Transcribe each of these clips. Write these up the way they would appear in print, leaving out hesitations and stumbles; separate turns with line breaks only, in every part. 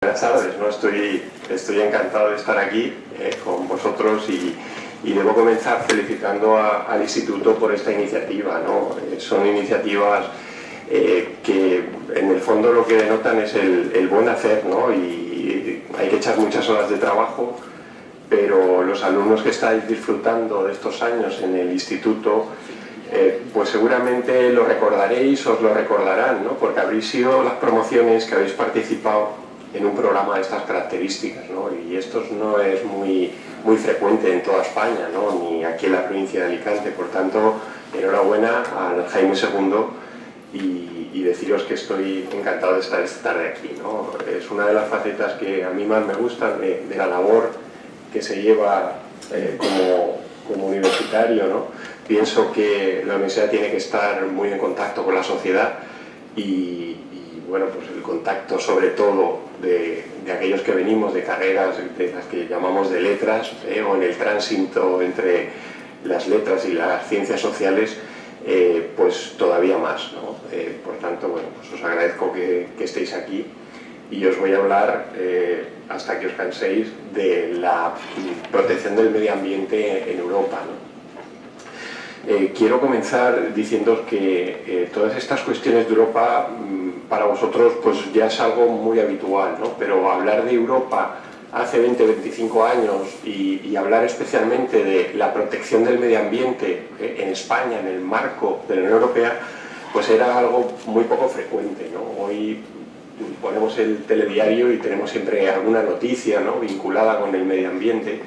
Buenas tardes, ¿no? Estoy encantado de estar aquí con vosotros y debo comenzar felicitando al Instituto por esta iniciativa, ¿no? Son iniciativas que en el fondo lo que denotan es el buen hacer, ¿no? Y hay que echar muchas horas de trabajo, pero los alumnos que estáis disfrutando de estos años en el Instituto pues seguramente lo recordaréis, os lo recordarán, ¿no? Porque habréis sido las promociones que habéis participado en un programa de estas características, ¿no? Y esto no es muy frecuente en toda España, ¿no? Ni aquí en la provincia de Alicante. Por tanto, enhorabuena al Jaime II y deciros que estoy encantado de estar esta tarde aquí, ¿no? Es una de las facetas que a mí más me gustan de la labor que se lleva como universitario, ¿no? Pienso que la universidad tiene que estar muy en contacto con la sociedad y bueno, pues el contacto sobre todo de aquellos que venimos de carreras de las que llamamos de letras o en el tránsito entre las letras y las ciencias sociales, pues todavía más, ¿no? Por tanto, bueno, pues os agradezco que estéis aquí y os voy a hablar, hasta que os canséis, de la protección del medio ambiente en Europa, ¿no? Quiero comenzar diciendo que todas estas cuestiones de Europa para vosotros pues ya es algo muy habitual, ¿no? Pero hablar de Europa hace 20-25 años y hablar especialmente de la protección del medio ambiente en España, en el marco de la Unión Europea, pues era algo muy poco frecuente, ¿no? Hoy ponemos el telediario y tenemos siempre alguna noticia, ¿no?, vinculada con el medio ambiente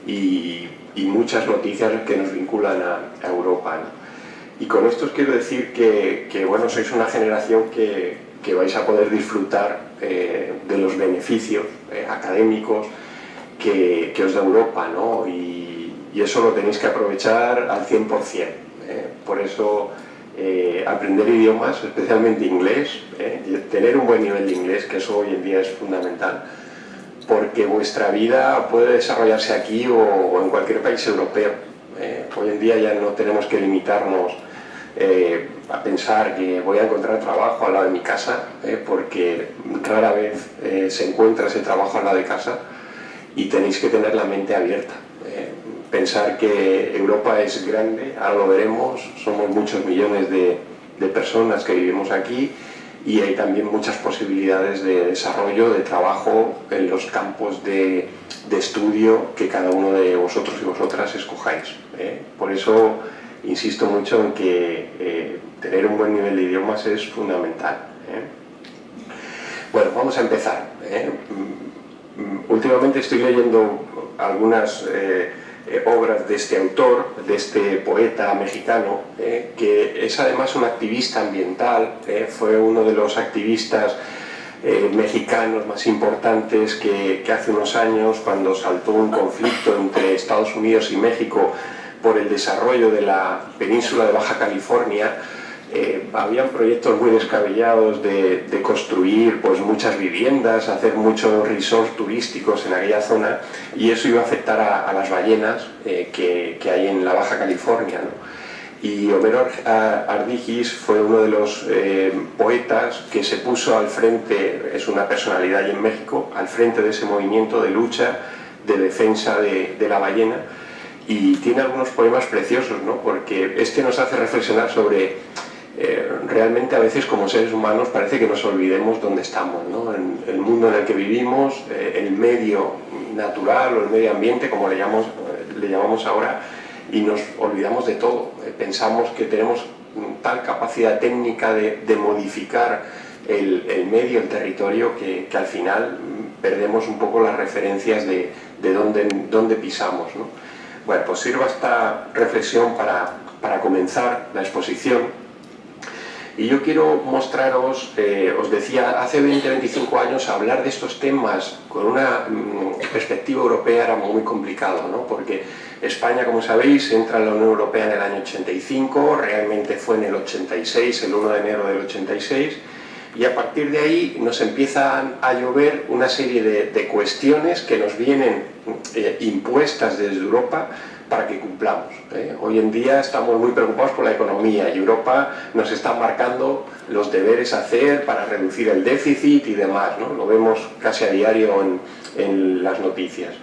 y muchas noticias que nos vinculan a Europa, ¿no? Y con esto os quiero decir que bueno, sois una generación que vais a poder disfrutar de los beneficios académicos que os da Europa, ¿no? Y eso lo tenéis que aprovechar al 100%. Por eso aprender idiomas, especialmente inglés, tener un buen nivel de inglés, que eso hoy en día es fundamental, porque vuestra vida puede desarrollarse aquí o en cualquier país europeo. Hoy en día ya no tenemos que limitarnos a pensar que voy a encontrar trabajo al lado de mi casa, porque rara vez se encuentra ese trabajo al lado de casa y tenéis que tener la mente abierta. Pensar que Europa es grande, ahora lo veremos, somos muchos millones de personas que vivimos aquí y hay también muchas posibilidades de desarrollo, de trabajo en los campos de estudio que cada uno de vosotros y vosotras escojáis. Por eso insisto mucho en que tener un buen nivel de idiomas es fundamental. Bueno, vamos a empezar. Últimamente estoy leyendo algunas obras de este autor, de este poeta mexicano, que es además un activista ambiental, fue uno de los activistas mexicanos más importantes que hace unos años, cuando saltó un conflicto entre Estados Unidos y México por el desarrollo de la península de Baja California, habían proyectos muy descabellados de construir pues muchas viviendas, hacer muchos resorts turísticos en aquella zona, y eso iba a afectar a las ballenas que hay en la Baja California, ¿no? Y Homero Ardigis fue uno de los poetas que se puso al frente, es una personalidad ahí en México, al frente de ese movimiento de lucha, de defensa de la ballena, y tiene algunos poemas preciosos, ¿no? Porque este nos hace reflexionar sobre realmente a veces como seres humanos parece que nos olvidemos dónde estamos, ¿no? En el mundo en el que vivimos, el medio natural o el medio ambiente, como le llamamos ahora, y nos olvidamos de todo. Pensamos que tenemos tal capacidad técnica de modificar el medio, el territorio, que al final perdemos un poco las referencias de dónde pisamos, ¿no? Bueno, pues sirva esta reflexión para comenzar la exposición. Y yo quiero mostraros, os decía, hace 20-25 años hablar de estos temas con una perspectiva europea era muy complicado, ¿no? Porque España, como sabéis, entra en la Unión Europea en el año 85, realmente fue en el 86, el 1 de enero del 86, Y a partir de ahí nos empiezan a llover una serie de cuestiones que nos vienen impuestas desde Europa para que cumplamos. Hoy en día estamos muy preocupados por la economía y Europa nos está marcando los deberes a hacer para reducir el déficit y demás, ¿no? Lo vemos casi a diario en las noticias.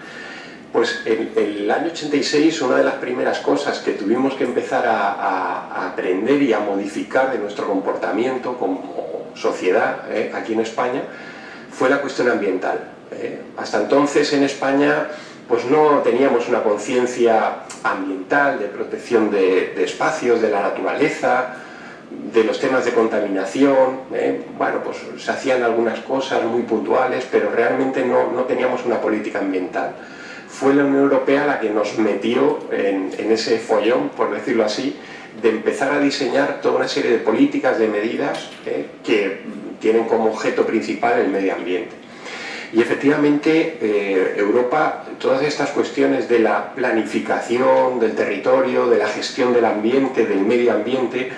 Pues en el año 86 una de las primeras cosas que tuvimos que empezar a aprender y a modificar de nuestro comportamiento como sociedad aquí en España fue la cuestión ambiental. Hasta entonces en España pues no teníamos una conciencia ambiental de protección de espacios, de la naturaleza, de los temas de contaminación. Bueno, pues se hacían algunas cosas muy puntuales, pero realmente no teníamos una política ambiental. Fue la Unión Europea la que nos metió en ese follón, por decirlo así, de empezar a diseñar toda una serie de políticas, de medidas que tienen como objeto principal el medio ambiente. Y efectivamente Europa, todas estas cuestiones de la planificación del territorio, de la gestión del ambiente, del medio ambiente,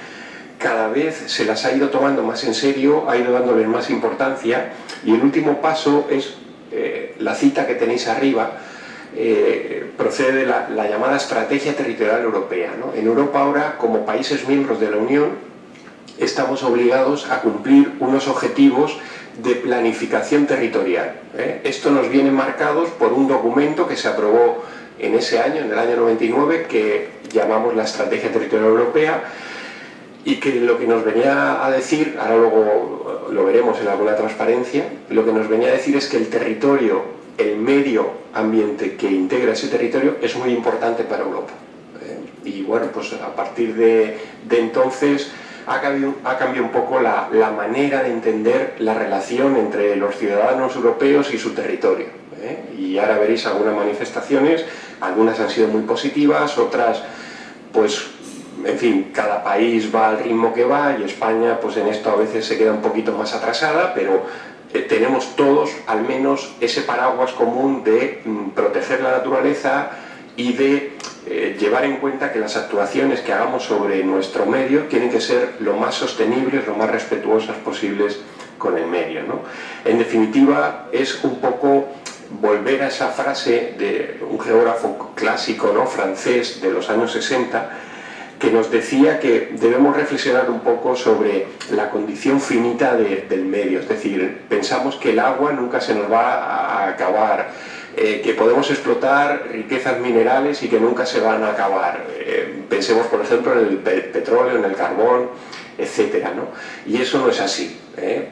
cada vez se las ha ido tomando más en serio, ha ido dándoles más importancia, y el último paso es la cita que tenéis arriba. Procede de la llamada Estrategia Territorial Europea, ¿no? En Europa ahora, como países miembros de la Unión, estamos obligados a cumplir unos objetivos de planificación territorial. Esto nos viene marcados por un documento que se aprobó en ese año, en el año 99, que llamamos la Estrategia Territorial Europea, y que lo que nos venía a decir, ahora luego lo veremos en alguna transparencia, lo que nos venía a decir es que el territorio, el medio ambiente que integra ese territorio es muy importante para Europa. Y bueno, pues a partir de entonces ha cambiado un poco la manera de entender la relación entre los ciudadanos europeos y su territorio. Y ahora veréis algunas manifestaciones, algunas han sido muy positivas, otras pues en fin, cada país va al ritmo que va, y España pues en esto a veces se queda un poquito más atrasada, pero tenemos todos al menos ese paraguas común de proteger la naturaleza y de llevar en cuenta que las actuaciones que hagamos sobre nuestro medio tienen que ser lo más sostenibles, lo más respetuosas posibles con el medio, ¿no? En definitiva, es un poco volver a esa frase de un geógrafo clásico, ¿no?, francés de los años 60, que nos decía que debemos reflexionar un poco sobre la condición finita del medio. Es decir, pensamos que el agua nunca se nos va a acabar, que podemos explotar riquezas minerales y que nunca se van a acabar. Pensemos, por ejemplo, en el petróleo, en el carbón, etcétera, ¿no? Y eso no es así.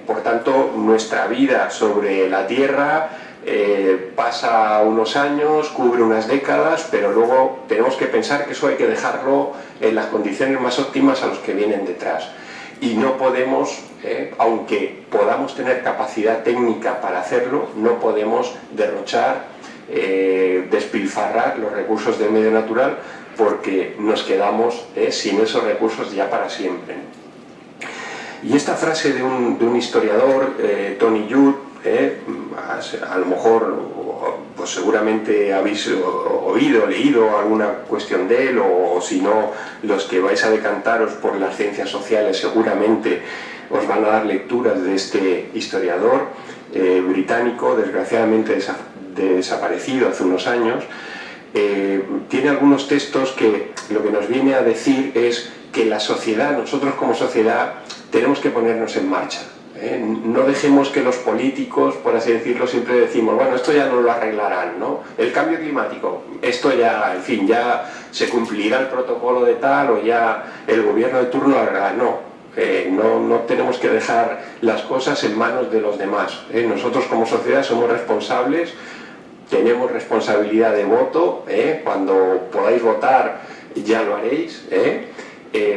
Por tanto, nuestra vida sobre la Tierra pasa unos años, cubre unas décadas, pero luego tenemos que pensar que eso hay que dejarlo en las condiciones más óptimas a los que vienen detrás. Y no podemos, aunque podamos tener capacidad técnica para hacerlo, no podemos derrochar, despilfarrar los recursos del medio natural, porque nos quedamos sin esos recursos ya para siempre. Y esta frase de un historiador, Tony Judt, a lo mejor pues seguramente habéis oído, leído alguna cuestión de él, o si no, los que vais a decantaros por las ciencias sociales seguramente os van a dar lecturas de este historiador británico, desgraciadamente desaparecido hace unos años. Tiene algunos textos que lo que nos viene a decir es que la sociedad, nosotros como sociedad, tenemos que ponernos en marcha. No dejemos que los políticos, por así decirlo, siempre decimos, bueno, esto ya no lo arreglarán, ¿no? El cambio climático, esto ya, en fin, ya se cumplirá el protocolo de tal, o ya el gobierno de turno hará. No, no tenemos que dejar las cosas en manos de los demás. Nosotros como sociedad somos responsables, tenemos responsabilidad de voto, cuando podáis votar ya lo haréis,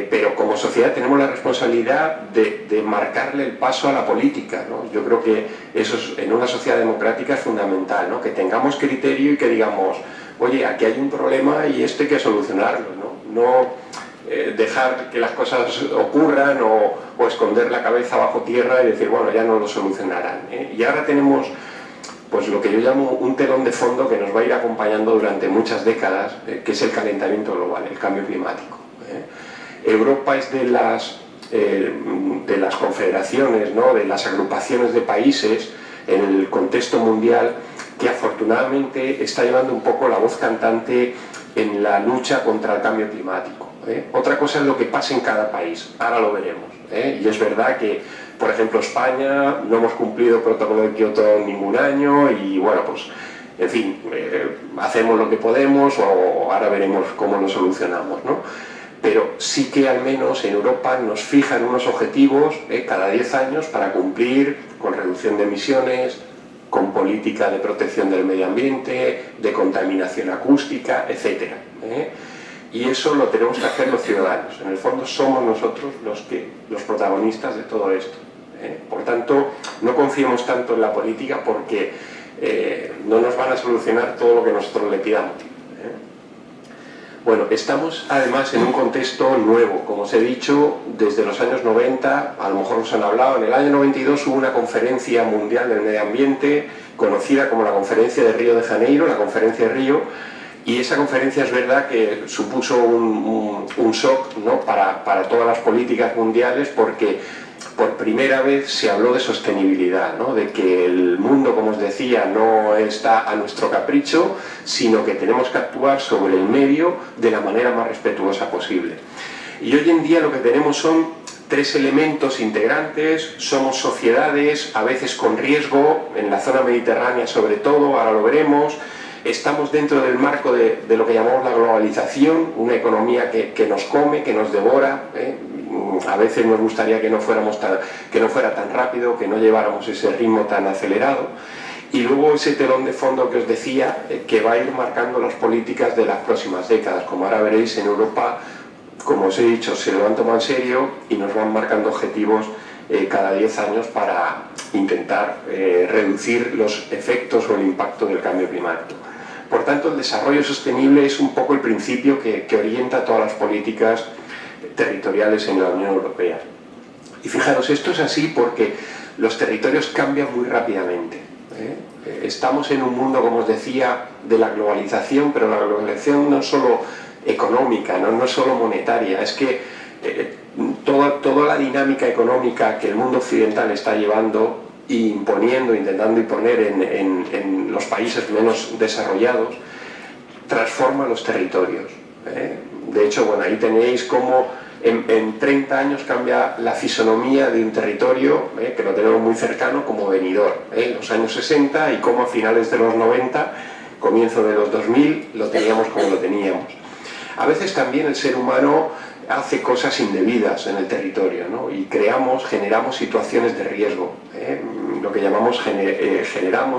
pero como sociedad tenemos la responsabilidad de marcarle el paso a la política, ¿no? Yo creo que eso en una sociedad democrática es fundamental, ¿no? Que tengamos criterio y que digamos, oye, aquí hay un problema y esto hay que solucionarlo, ¿no? Dejar que las cosas ocurran o esconder la cabeza bajo tierra y decir, bueno, ya no lo solucionarán, Y ahora tenemos pues lo que yo llamo un telón de fondo que nos va a ir acompañando durante muchas décadas, que es el calentamiento global, el cambio climático. Europa es de las de las confederaciones, ¿no?, de las agrupaciones de países en el contexto mundial, que afortunadamente está llevando un poco la voz cantante en la lucha contra el cambio climático. Otra cosa es lo que pasa en cada país, ahora lo veremos. Y es verdad que, por ejemplo, España no hemos cumplido el protocolo de Kioto en ningún año y bueno, pues en fin, hacemos lo que podemos o ahora veremos cómo lo solucionamos, ¿no? Pero sí que al menos en Europa nos fijan unos objetivos cada 10 años para cumplir con reducción de emisiones, con política de protección del medio ambiente, de contaminación acústica, etc. Y eso lo tenemos que hacer los ciudadanos. En el fondo somos nosotros los protagonistas de todo esto. Por tanto, no confiemos tanto en la política porque no nos van a solucionar todo lo que nosotros le pidamos. Bueno, estamos además en un contexto nuevo, como os he dicho, desde los años 90, a lo mejor os han hablado, en el año 92 hubo una conferencia mundial del medio ambiente, conocida como la Conferencia de Río de Janeiro, la Conferencia de Río, y esa conferencia es verdad que supuso un shock, ¿no?, para todas las políticas mundiales, porque por primera vez se habló de sostenibilidad, ¿no?, de que el mundo, como os decía, no está a nuestro capricho, sino que tenemos que actuar sobre el medio de la manera más respetuosa posible. Y hoy en día lo que tenemos son tres elementos integrantes. Somos sociedades, a veces con riesgo, en la zona mediterránea sobre todo, ahora lo veremos. Estamos dentro del marco de lo que llamamos la globalización, una economía que nos come, que nos devora. A veces nos gustaría que no fuera tan rápido, que no lleváramos ese ritmo tan acelerado. Y luego ese telón de fondo que os decía, que va a ir marcando las políticas de las próximas décadas. Como ahora veréis, en Europa, como os he dicho, se lo han tomado en serio y nos van marcando objetivos cada 10 años para intentar reducir los efectos o el impacto del cambio climático. Por tanto, el desarrollo sostenible es un poco el principio que orienta todas las políticas territoriales en la Unión Europea. Y fijaros, esto es así porque los territorios cambian muy rápidamente. Estamos en un mundo, como os decía, de la globalización, pero la globalización no es solo económica, no es solo monetaria, es que toda la dinámica económica que el mundo occidental está llevando e imponiendo, intentando imponer en los países menos desarrollados, transforma los territorios. De hecho, bueno, ahí tenéis cómo en 30 años cambia la fisonomía de un territorio, que lo tenemos muy cercano, como Benidorm, en los años 60, y cómo a finales de los 90, comienzo de los 2000, lo teníamos como lo teníamos. A veces también el ser humano hace cosas indebidas en el territorio, ¿no? Y generamos situaciones de riesgo, lo que llamamos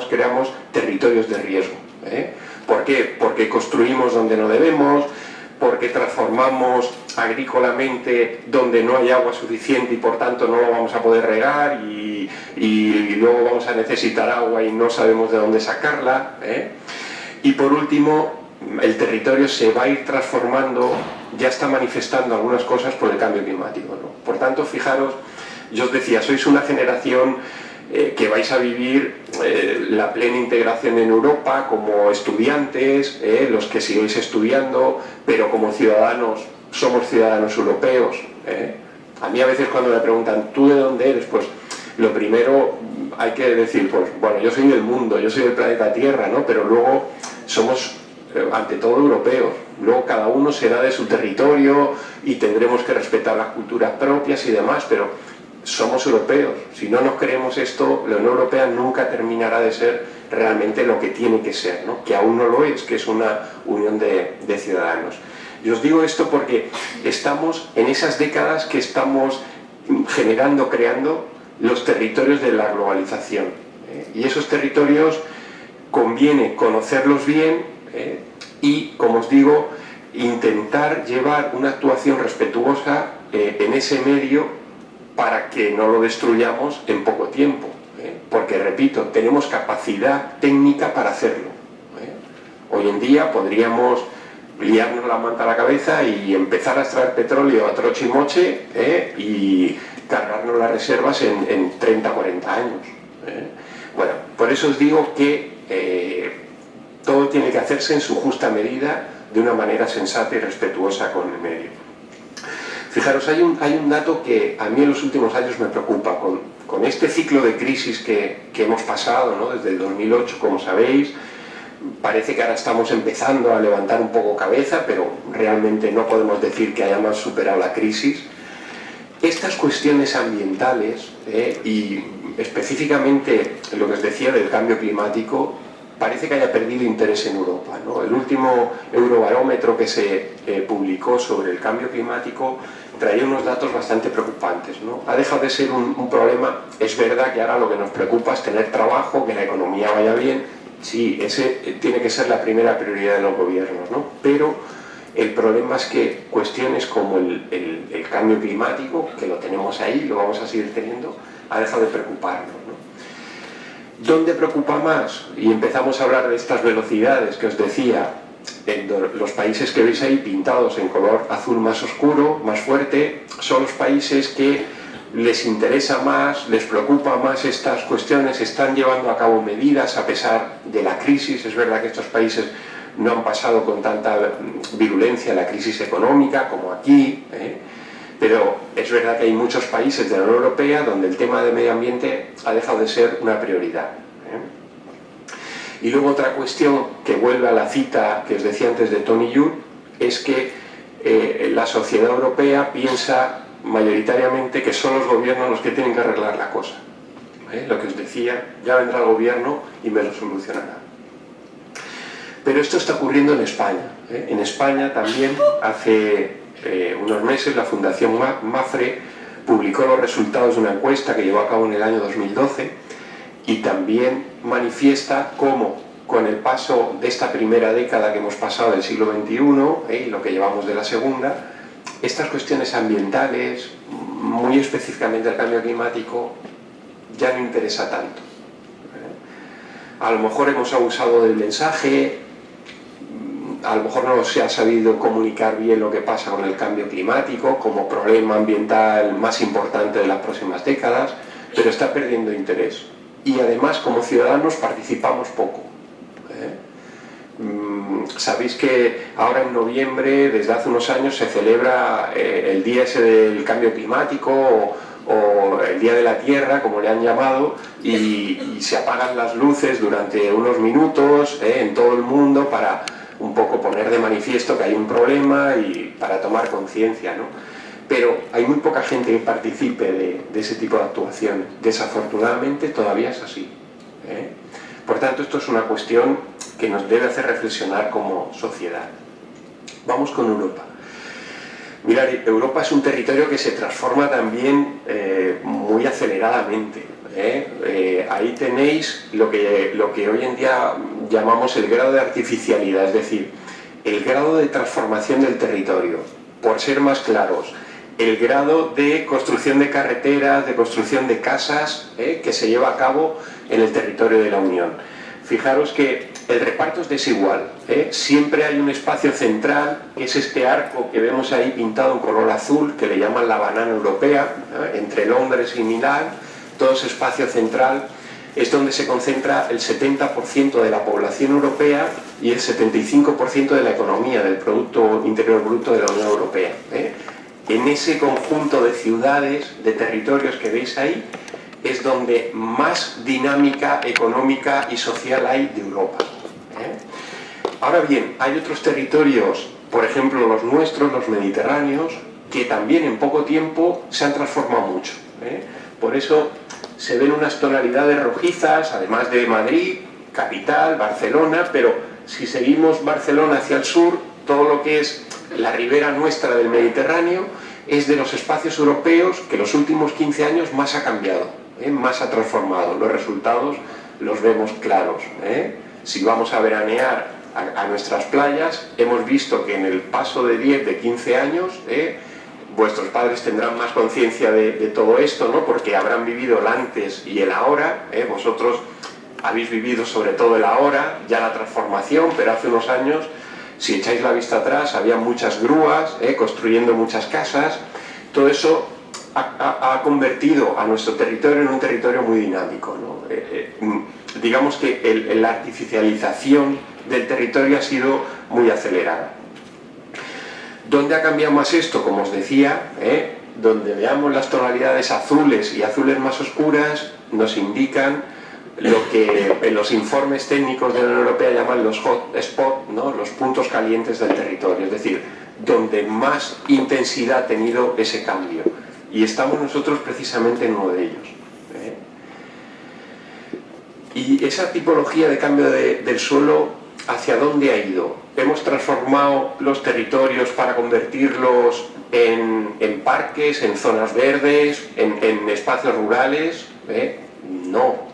creamos territorios de riesgo. ¿Por qué? Porque construimos donde no debemos, porque transformamos agrícolamente donde no hay agua suficiente y por tanto no lo vamos a poder regar y luego vamos a necesitar agua y no sabemos de dónde sacarla. Y por último, el territorio se va a ir transformando, ya está manifestando algunas cosas por el cambio climático, ¿no? Por tanto, fijaros, yo os decía, sois una generación que vais a vivir la plena integración en Europa como estudiantes, los que sigáis estudiando, pero como ciudadanos, somos ciudadanos europeos. A mí a veces cuando me preguntan, ¿tú de dónde eres? Pues lo primero hay que decir, pues bueno, yo soy del mundo, yo soy del planeta Tierra, ¿no? Pero luego somos ante todo europeos. Luego cada uno será de su territorio y tendremos que respetar las culturas propias y demás, pero somos europeos. Si no nos creemos esto, la Unión Europea nunca terminará de ser realmente lo que tiene que ser, ¿no? Que aún no lo es, que es una unión de ciudadanos. Y os digo esto porque estamos en esas décadas que estamos creando los territorios de la globalización. Y esos territorios conviene conocerlos bien y, como os digo, intentar llevar una actuación respetuosa en ese medio para que no lo destruyamos en poco tiempo. Porque, repito, tenemos capacidad técnica para hacerlo. Hoy en día podríamos liarnos la manta a la cabeza y empezar a extraer petróleo a troche y moche y cargarnos las reservas en 30 o 40 años. Bueno, por eso os digo que todo tiene que hacerse en su justa medida, de una manera sensata y respetuosa con el medio. Fijaros, hay un dato que a mí en los últimos años me preocupa. Con este ciclo de crisis que hemos pasado, ¿no? Desde el 2008, como sabéis, parece que ahora estamos empezando a levantar un poco cabeza, pero realmente no podemos decir que hayamos superado la crisis. Estas cuestiones ambientales y específicamente lo que os decía del cambio climático, parece que haya perdido interés en Europa, ¿no? El último Eurobarómetro que se publicó sobre el cambio climático traía unos datos bastante preocupantes, ¿no? Ha dejado de ser un problema. Es verdad que ahora lo que nos preocupa es tener trabajo, que la economía vaya bien. Sí, ese tiene que ser la primera prioridad de los gobiernos, ¿no? Pero el problema es que cuestiones como el cambio climático, que lo tenemos ahí, lo vamos a seguir teniendo, ha dejado de preocuparnos, ¿no? ¿Dónde preocupa más? Y empezamos a hablar de estas velocidades que os decía. En los países que veis ahí pintados en color azul más oscuro, más fuerte, son los países que les interesa más, les preocupa más estas cuestiones, están llevando a cabo medidas a pesar de la crisis. Es verdad que estos países no han pasado con tanta virulencia la crisis económica como aquí, pero es verdad que hay muchos países de la Unión Europea donde el tema del medio ambiente ha dejado de ser una prioridad. Y luego otra cuestión que vuelve a la cita que os decía antes de Tony Judt es que la sociedad europea piensa mayoritariamente que son los gobiernos los que tienen que arreglar la cosa. Lo que os decía, ya vendrá el gobierno y me lo solucionará. Pero esto está ocurriendo en España. En España también hace unos meses la Fundación Mafre publicó los resultados de una encuesta que llevó a cabo en el año 2012 y también manifiesta cómo con el paso de esta primera década que hemos pasado del siglo XXI y lo que llevamos de la segunda, estas cuestiones ambientales, muy específicamente el cambio climático, ya no interesa tanto. A lo mejor hemos abusado del mensaje, a lo mejor no se ha sabido comunicar bien lo que pasa con el cambio climático como problema ambiental más importante de las próximas décadas, pero está perdiendo interés. Y además, como ciudadanos, participamos poco. Sabéis que ahora en noviembre, desde hace unos años, se celebra el día ese del cambio climático o el Día de la Tierra, como le han llamado, y se apagan las luces durante unos minutos en todo el mundo para un poco poner de manifiesto que hay un problema y para tomar conciencia, ¿no? Pero hay muy poca gente que participe de ese tipo de actuaciones. Desafortunadamente todavía es así. Por tanto, esto es una cuestión que nos debe hacer reflexionar como sociedad. Vamos con Europa. Mirad, Europa es un territorio que se transforma también muy aceleradamente. Ahí tenéis lo que hoy en día llamamos el grado de artificialidad, es decir, el grado de transformación del territorio. Por ser más claros, el grado de construcción de carreteras, de construcción de casas que se lleva a cabo en el territorio de la Unión. Fijaros que el reparto es desigual, siempre hay un espacio central, que es este arco que vemos ahí pintado en color azul, que le llaman la banana europea, entre Londres y Milán. Todo ese espacio central es donde se concentra el 70% de la población europea y el 75% de la economía, del Producto Interior Bruto de la Unión Europea. En ese conjunto de ciudades, de territorios que veis ahí, es donde más dinámica económica y social hay de Europa. Ahora bien, hay otros territorios, por ejemplo los nuestros, los mediterráneos, que también en poco tiempo se han transformado mucho. Por eso se ven unas tonalidades rojizas, además de Madrid, capital, Barcelona, pero si seguimos Barcelona hacia el sur, todo lo que es la ribera nuestra del Mediterráneo es de los espacios europeos que los últimos 15 años más ha cambiado, más ha transformado. Los resultados los vemos claros. Si vamos a veranear a nuestras playas, hemos visto que en el paso de 10, de 15 años, vuestros padres tendrán más conciencia de todo esto, ¿no? Porque habrán vivido el antes y el ahora. Vosotros habéis vivido sobre todo el ahora, ya la transformación, pero hace unos años, si echáis la vista atrás, había muchas grúas construyendo muchas casas. Todo eso ha convertido a nuestro territorio en un territorio muy dinámico, ¿no? Digamos que la artificialización del territorio ha sido muy acelerada. ¿Dónde ha cambiado más esto? Como os decía, donde veamos las tonalidades azules y azules más oscuras, nos indican lo que en los informes técnicos de la Unión Europea llaman los hot spots, ¿no? Los puntos calientes del territorio, es decir, donde más intensidad ha tenido ese cambio. Y estamos nosotros precisamente en uno de ellos. Y esa tipología de cambio del suelo, ¿hacia dónde ha ido? ¿Hemos transformado los territorios para convertirlos en parques, en zonas verdes, en espacios rurales? No.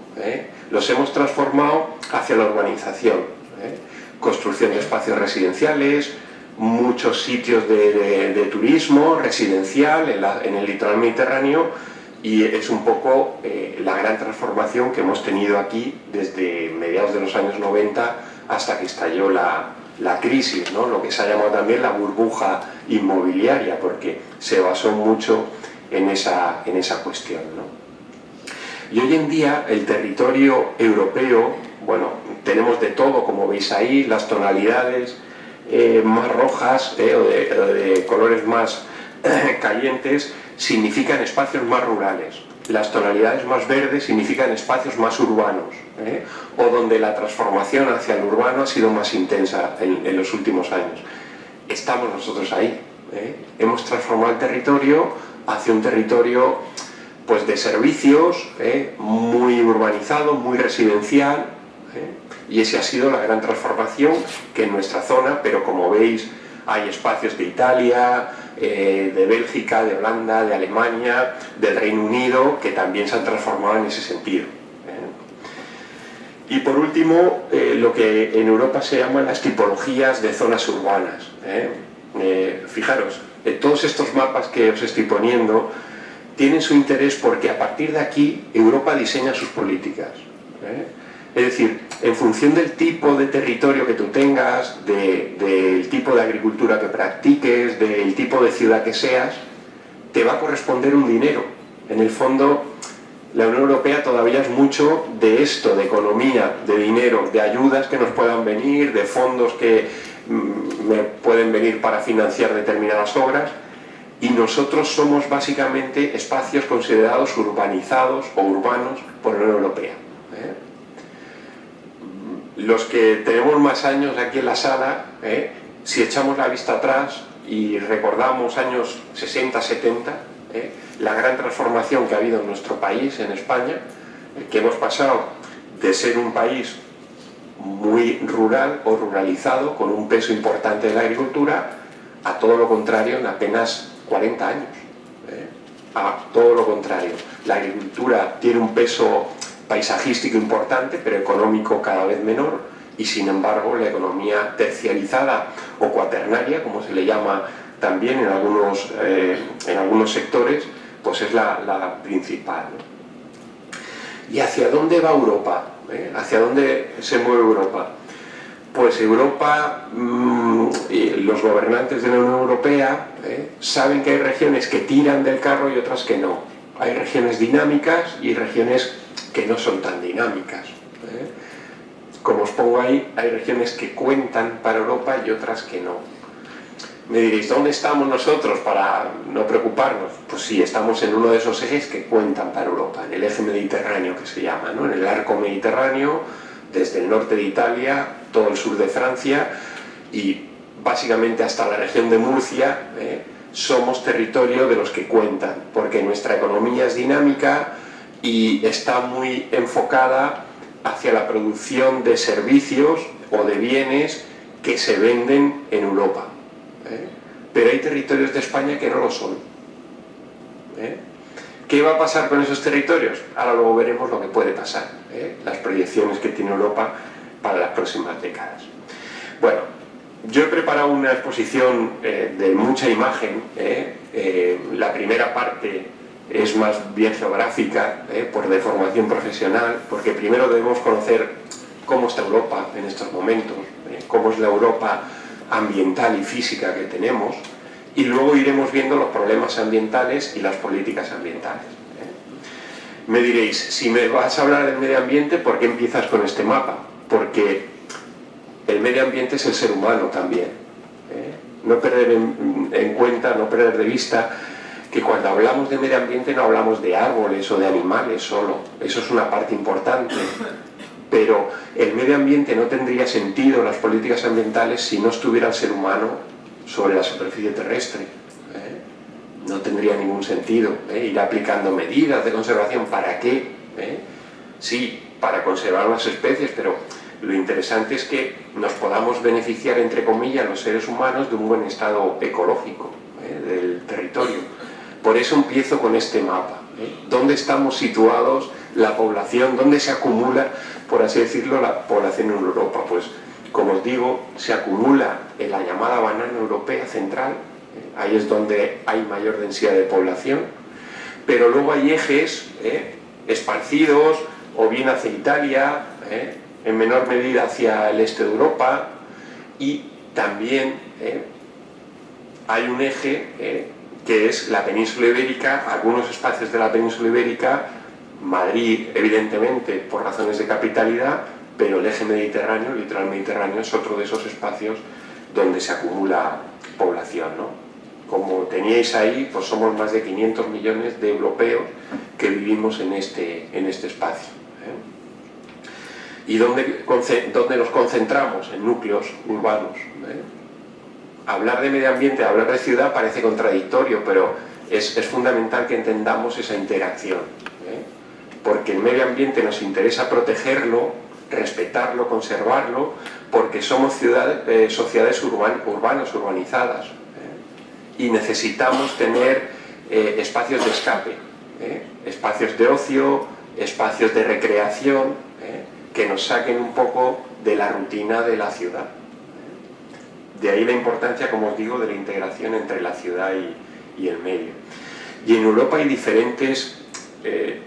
Los hemos transformado hacia la urbanización. Construcción de espacios residenciales, muchos sitios de turismo residencial en el litoral mediterráneo, y es un poco la gran transformación que hemos tenido aquí desde mediados de los años 90 hasta que estalló la crisis, ¿no? Lo que se ha llamado también la burbuja inmobiliaria, porque se basó mucho en esa cuestión, ¿no? Y hoy en día el territorio europeo, bueno, tenemos de todo, como veis ahí, las tonalidades más rojas o de colores más calientes significan espacios más rurales. Las tonalidades más verdes significan espacios más urbanos, o donde la transformación hacia el urbano ha sido más intensa en los últimos años. Estamos nosotros ahí. Hemos transformado el territorio hacia un territorio pues de servicios, muy urbanizado, muy residencial, y esa ha sido la gran transformación que en nuestra zona, pero como veis hay espacios de Italia, de Bélgica, de Holanda, de Alemania, del Reino Unido, que también se han transformado en ese sentido. Y por último, lo que en Europa se llaman las tipologías de zonas urbanas. Fijaros, todos estos mapas que os estoy poniendo tienen su interés porque a partir de aquí Europa diseña sus políticas. Es decir, en función del tipo de territorio que tú tengas, del tipo de agricultura que practiques, del tipo de ciudad que seas, te va a corresponder un dinero. En el fondo, la Unión Europea todavía es mucho de esto, de economía, de dinero, de ayudas que nos puedan venir, de fondos que me pueden venir para financiar determinadas obras, y nosotros somos básicamente espacios considerados urbanizados o urbanos por la Unión Europea. Los que tenemos más años aquí en la sala, si echamos la vista atrás y recordamos años 60, 70, la gran transformación que ha habido en nuestro país, en España, que hemos pasado de ser un país muy rural o ruralizado, con un peso importante de la agricultura, a todo lo contrario en apenas 40 años. A todo lo contrario. La agricultura tiene un peso paisajístico importante, pero económico cada vez menor, y sin embargo la economía terciarizada o cuaternaria, como se le llama también en algunos sectores, pues es la principal, ¿no? ¿Y hacia dónde va Europa? ¿Hacia dónde se mueve Europa? Pues Europa, los gobernantes de la Unión Europea saben que hay regiones que tiran del carro y otras que no. Hay regiones dinámicas y regiones que no son tan dinámicas. Como os pongo ahí, hay regiones que cuentan para Europa y otras que no. Me diréis, ¿dónde estamos nosotros para no preocuparnos? Pues sí, estamos en uno de esos ejes que cuentan para Europa, en el eje mediterráneo que se llama, ¿no? En el arco mediterráneo, desde el norte de Italia, todo el sur de Francia y básicamente hasta la región de Murcia, somos territorio de los que cuentan, porque nuestra economía es dinámica y está muy enfocada hacia la producción de servicios o de bienes que se venden en Europa. Pero hay territorios de España que no lo son. ¿Qué va a pasar con esos territorios? Ahora luego veremos lo que puede pasar, las proyecciones que tiene Europa para las próximas décadas. Bueno, yo he preparado una exposición de mucha imagen. La primera parte es más bien geográfica, por deformación profesional, porque primero debemos conocer cómo está Europa en estos momentos, cómo es la Europa ambiental y física que tenemos, y luego iremos viendo los problemas ambientales y las políticas ambientales. Me diréis, si me vas a hablar del medio ambiente, ¿por qué empiezas con este mapa? Porque el medio ambiente es el ser humano también. no perder en cuenta, no perder de vista que cuando hablamos de medio ambiente no hablamos de árboles o de animales solo, eso es una parte importante, pero el medio ambiente no tendría sentido, las políticas ambientales, si no estuviera el ser humano sobre la superficie terrestre. No tendría ningún sentido ir aplicando medidas de conservación. ¿Para qué? Sí, para conservar las especies, pero lo interesante es que nos podamos beneficiar, entre comillas, los seres humanos de un buen estado ecológico del territorio. Por eso empiezo con este mapa. ¿Dónde estamos situados, la población? ¿Dónde se acumula, por así decirlo, la población en Europa? Pues, como os digo, se acumula en la llamada banana europea central. Ahí es donde hay mayor densidad de población, pero luego hay ejes esparcidos, o bien hacia Italia, en menor medida hacia el este de Europa, y también hay un eje que es la península ibérica, algunos espacios de la península ibérica, Madrid evidentemente por razones de capitalidad, pero el eje mediterráneo, el litoral mediterráneo, es otro de esos espacios donde se acumula población, ¿no? Como teníais ahí, pues somos más de 500 millones de europeos que vivimos en este espacio. ¿Y dónde nos concentramos? En núcleos urbanos. Hablar de medio ambiente, hablar de ciudad parece contradictorio, pero es fundamental que entendamos esa interacción. Porque el medio ambiente nos interesa protegerlo, respetarlo, conservarlo, porque somos sociedades urbanas, urbanizadas. Y necesitamos tener espacios de escape, espacios de ocio, espacios de recreación, que nos saquen un poco de la rutina de la ciudad. De ahí la importancia, como os digo, de la integración entre la ciudad y el medio. Y en Europa hay diferentes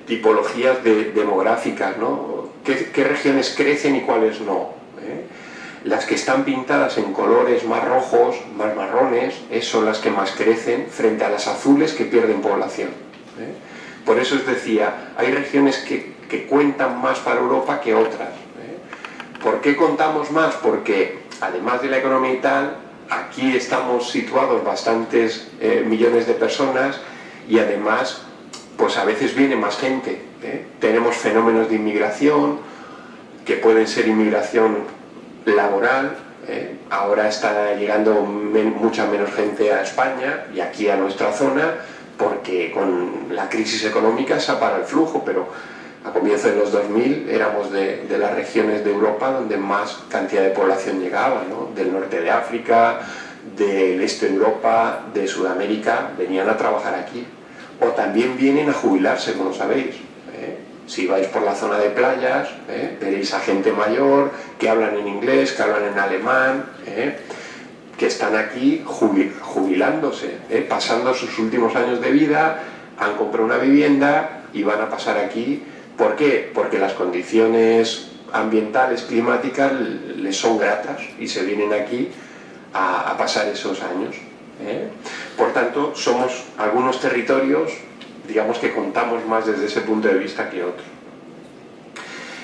tipologías demográficas, ¿no? ¿Qué regiones crecen y cuáles no? Las que están pintadas en colores más rojos, más marrones, son las que más crecen frente a las azules que pierden población. Por eso os decía, hay regiones que cuentan más para Europa que otras. ¿Por qué contamos más? Porque además de la economía y tal, aquí estamos situados bastantes millones de personas y además, pues a veces viene más gente. Tenemos fenómenos de inmigración, que pueden ser inmigración laboral, ahora está llegando mucha menos gente a España y aquí a nuestra zona porque con la crisis económica se para el flujo, pero a comienzos de los 2000 éramos de las regiones de Europa donde más cantidad de población llegaba, ¿no? Del norte de África, del este de Europa, de Sudamérica, venían a trabajar aquí, o también vienen a jubilarse, como sabéis. Si vais por la zona de playas, veréis a gente mayor que hablan en inglés, que hablan en alemán, que están aquí jubilándose, pasando sus últimos años de vida, han comprado una vivienda y van a pasar aquí. ¿Por qué? Porque las condiciones ambientales, climáticas, les son gratas y se vienen aquí a pasar esos años. Por tanto, somos algunos territorios, digamos que contamos más desde ese punto de vista que otros.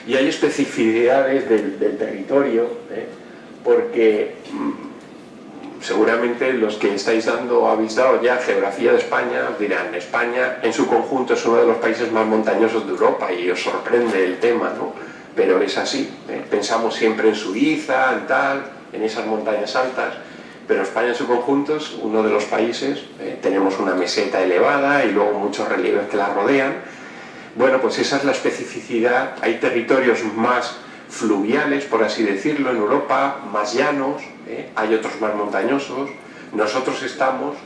Y hay especificidades del territorio, porque seguramente los que habéis dado ya geografía de España, dirán, España en su conjunto es uno de los países más montañosos de Europa y os sorprende el tema, ¿no? Pero es así, pensamos siempre en Suiza, en tal, en esas montañas altas, pero España en su conjunto es uno de los países, tenemos una meseta elevada y luego muchos relieves que la rodean. Bueno, pues esa es la especificidad. Hay territorios más fluviales, por así decirlo, en Europa, más llanos, hay otros más montañosos. Nosotros estamos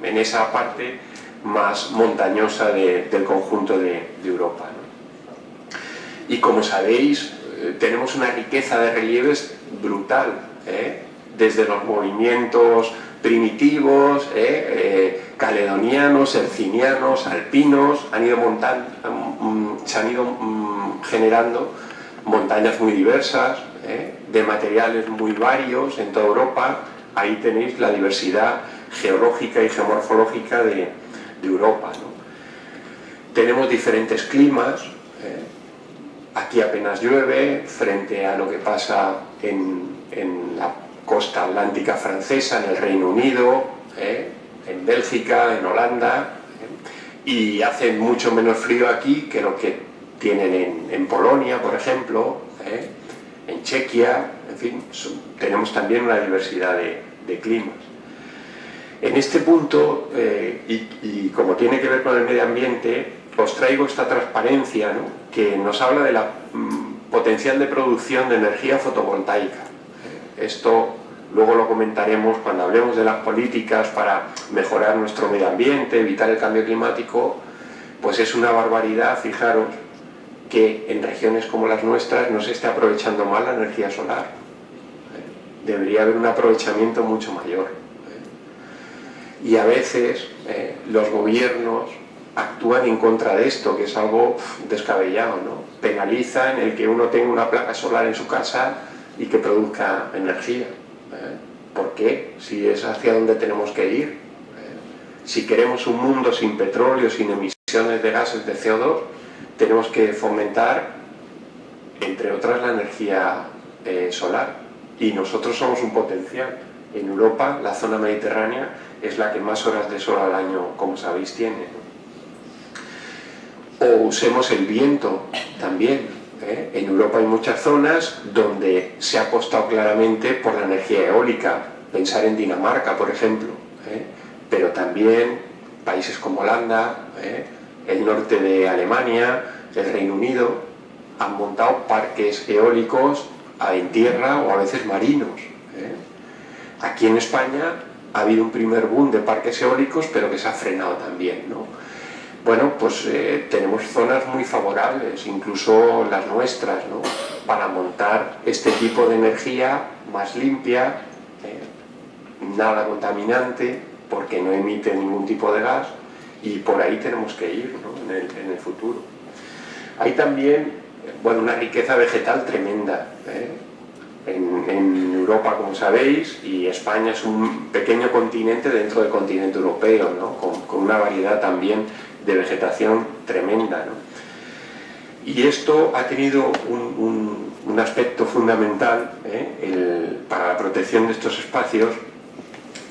en esa parte más montañosa del conjunto de Europa, ¿no? Y como sabéis, tenemos una riqueza de relieves brutal, desde los movimientos primitivos, caledonianos, hercinianos, alpinos, se han ido generando montañas muy diversas, de materiales muy varios en toda Europa. Ahí tenéis la diversidad geológica y geomorfológica de Europa, ¿no? Tenemos diferentes climas, aquí apenas llueve frente a lo que pasa en la costa atlántica francesa, en el Reino Unido, en Bélgica, en Holanda, y hace mucho menos frío aquí que lo que tienen en Polonia, por ejemplo, en Chequia, en fin, tenemos también una diversidad de climas. En este punto, y como tiene que ver con el medio ambiente, os traigo esta transparencia, ¿no?, que nos habla de la potencial de producción de energía fotovoltaica. Esto luego lo comentaremos cuando hablemos de las políticas para mejorar nuestro medio ambiente, evitar el cambio climático. Pues es una barbaridad, fijaros, que en regiones como las nuestras no se esté aprovechando mal la energía solar. Debería haber un aprovechamiento mucho mayor. Y a veces los gobiernos actúan en contra de esto, que es algo descabellado, ¿no? Penalizan el que uno tenga una placa solar en su casa y que produzca energía. ¿Por qué? Si es hacia donde tenemos que ir. Si queremos un mundo sin petróleo, sin emisiones de gases de CO2, tenemos que fomentar, entre otras, la energía solar. Y nosotros somos un potencial. En Europa, la zona mediterránea es la que más horas de sol al año, como sabéis, tiene, ¿no? O usemos el viento también. En Europa hay muchas zonas donde se ha apostado claramente por la energía eólica. Pensar en Dinamarca, por ejemplo, pero también países como Holanda, el norte de Alemania, el Reino Unido, han montado parques eólicos en tierra o a veces marinos. Aquí en España ha habido un primer boom de parques eólicos, pero que se ha frenado también, ¿no? Bueno, pues tenemos zonas muy favorables, incluso las nuestras, ¿no?, para montar este tipo de energía más limpia, nada contaminante, porque no emite ningún tipo de gas, y por ahí tenemos que ir, ¿no?, en el futuro. Hay también, bueno, una riqueza vegetal tremenda, en Europa, como sabéis, y España es un pequeño continente dentro del continente europeo, ¿no?, con una variedad también de vegetación tremenda, ¿no? Y esto ha tenido un aspecto fundamental para la protección de estos espacios.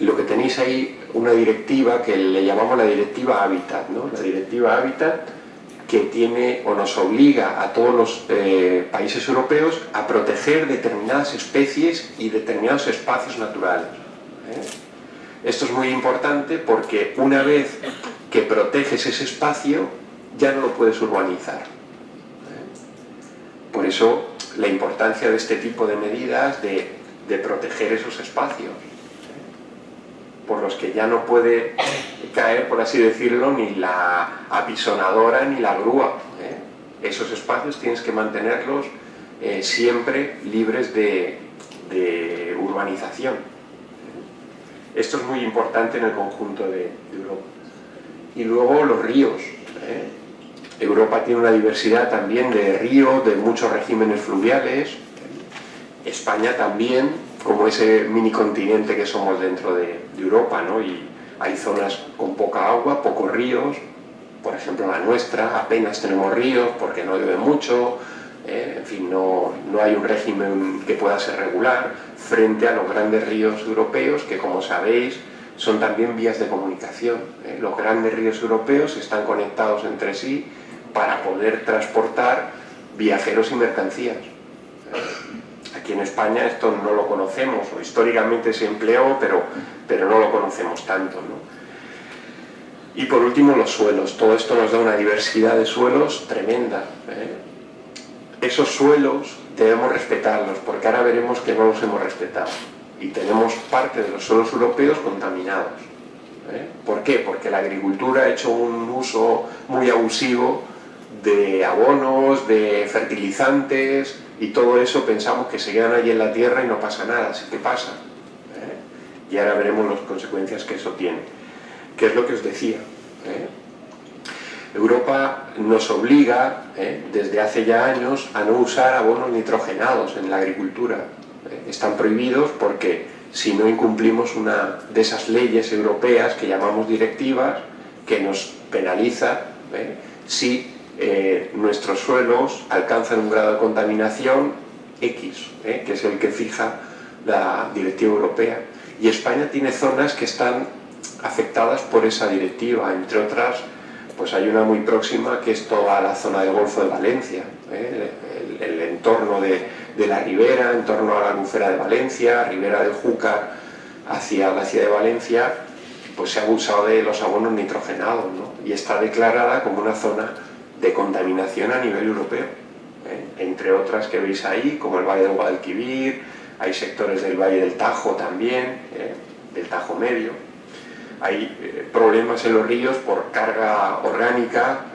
Lo que tenéis ahí, una directiva que le llamamos la Directiva Hábitat, ¿no? La Directiva Hábitat, que tiene o nos obliga a todos los países europeos a proteger determinadas especies y determinados espacios naturales. Esto es muy importante porque una vez que proteges ese espacio, ya no lo puedes urbanizar. Por eso la importancia de este tipo de medidas de proteger esos espacios, por los que ya no puede caer, por así decirlo, ni la apisonadora ni la grúa. Esos espacios tienes que mantenerlos siempre libres de urbanización. Esto es muy importante en el conjunto de Europa. Y luego los ríos. Europa tiene una diversidad también de ríos, de muchos regímenes fluviales. España también, como ese mini continente que somos dentro de Europa, ¿no? Y hay zonas con poca agua, pocos ríos. Por ejemplo, la nuestra, apenas tenemos ríos porque no llueve mucho. En fin, no hay un régimen que pueda ser regular frente a los grandes ríos europeos que, como sabéis, son también vías de comunicación. Los grandes ríos europeos están conectados entre sí para poder transportar viajeros y mercancías. Aquí en España esto no lo conocemos, o históricamente se empleó, pero no lo conocemos tanto, ¿no? Y por último, los suelos. Todo esto nos da una diversidad de suelos tremenda. Esos suelos debemos respetarlos, porque ahora veremos que no los hemos respetado. Y tenemos parte de los suelos europeos contaminados. ¿Por qué? Porque la agricultura ha hecho un uso muy abusivo de abonos, de fertilizantes, y todo eso pensamos que se quedan allí en la tierra y no pasa nada. ¿Qué pasa? Y ahora veremos las consecuencias que eso tiene. ¿Qué es lo que os decía? Europa nos obliga, desde hace ya años, a no usar abonos nitrogenados en la agricultura. Están prohibidos porque si no incumplimos una de esas leyes europeas que llamamos directivas, que nos penaliza si nuestros suelos alcanzan un grado de contaminación X, que es el que fija la directiva europea. Y España tiene zonas que están afectadas por esa directiva, entre otras, pues hay una muy próxima que es toda la zona del Golfo de Valencia, el entorno de la ribera, en torno a la Albufera de Valencia, ribera del Júcar hacia la ciudad de Valencia, pues se ha abusado de los abonos nitrogenados, ¿no? Y está declarada como una zona de contaminación a nivel europeo, entre otras que veis ahí, como el Valle del Guadalquivir, hay sectores del Valle del Tajo también, del Tajo Medio. Hay problemas en los ríos por carga orgánica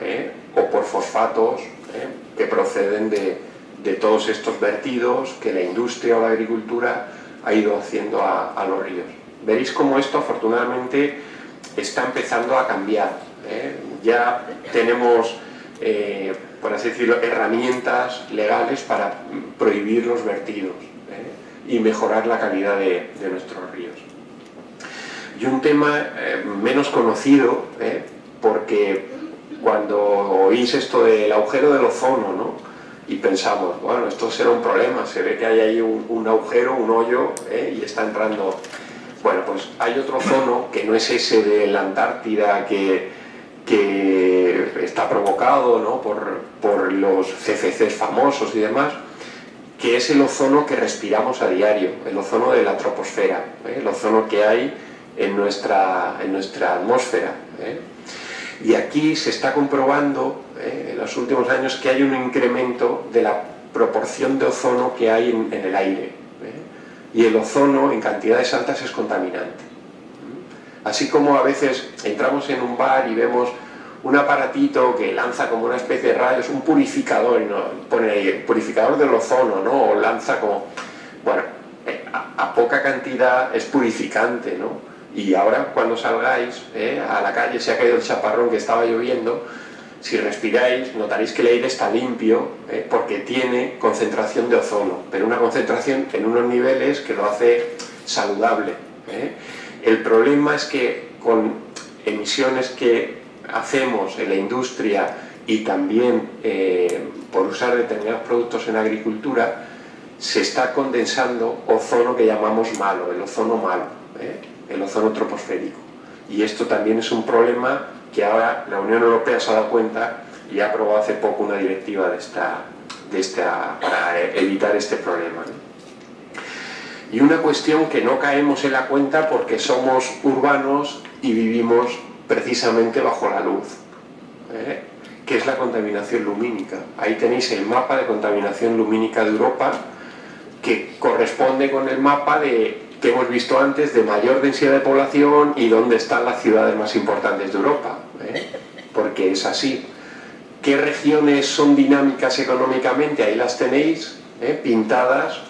o por fosfatos que proceden de todos estos vertidos que la industria o la agricultura ha ido haciendo a los ríos. Veréis cómo esto afortunadamente está empezando a cambiar. Ya tenemos, por así decirlo, herramientas legales para prohibir los vertidos y mejorar la calidad de nuestros ríos. Y un tema menos conocido, porque cuando oís esto del agujero del ozono, ¿no? Y pensamos, bueno, esto será un problema, se ve que hay ahí un agujero, un hoyo, y está entrando... Bueno, pues hay otro ozono que no es ese de la Antártida que está provocado, ¿no? por los CFCs famosos y demás, que es el ozono que respiramos a diario, el ozono de la troposfera, el ozono que hay en nuestra atmósfera. Y aquí se está comprobando en los últimos años que hay un incremento de la proporción de ozono que hay en el aire. Y el ozono en cantidades altas es contaminante. Así como a veces entramos en un bar y vemos un aparatito que lanza como una especie de rayos, un purificador, y nos pone ahí, purificador del ozono, ¿no? O lanza como... Bueno, a poca cantidad es purificante, ¿no? Y ahora cuando salgáis a la calle, se ha caído el chaparrón que estaba lloviendo, si respiráis notaréis que el aire está limpio porque tiene concentración de ozono, pero una concentración en unos niveles que lo hace saludable. El problema es que con emisiones que hacemos en la industria y también por usar determinados productos en la agricultura, se está condensando ozono que llamamos malo, el ozono malo, el ozono troposférico. Y esto también es un problema que ahora la Unión Europea se ha dado cuenta y ha aprobado hace poco una directiva para evitar este problema, ¿no? Y una cuestión que no caemos en la cuenta porque somos urbanos y vivimos precisamente bajo la luz, que es la contaminación lumínica. Ahí tenéis el mapa de contaminación lumínica de Europa, que corresponde con el mapa que hemos visto antes de mayor densidad de población y dónde están las ciudades más importantes de Europa, porque es así. ¿Qué regiones son dinámicas económicamente? Ahí las tenéis pintadas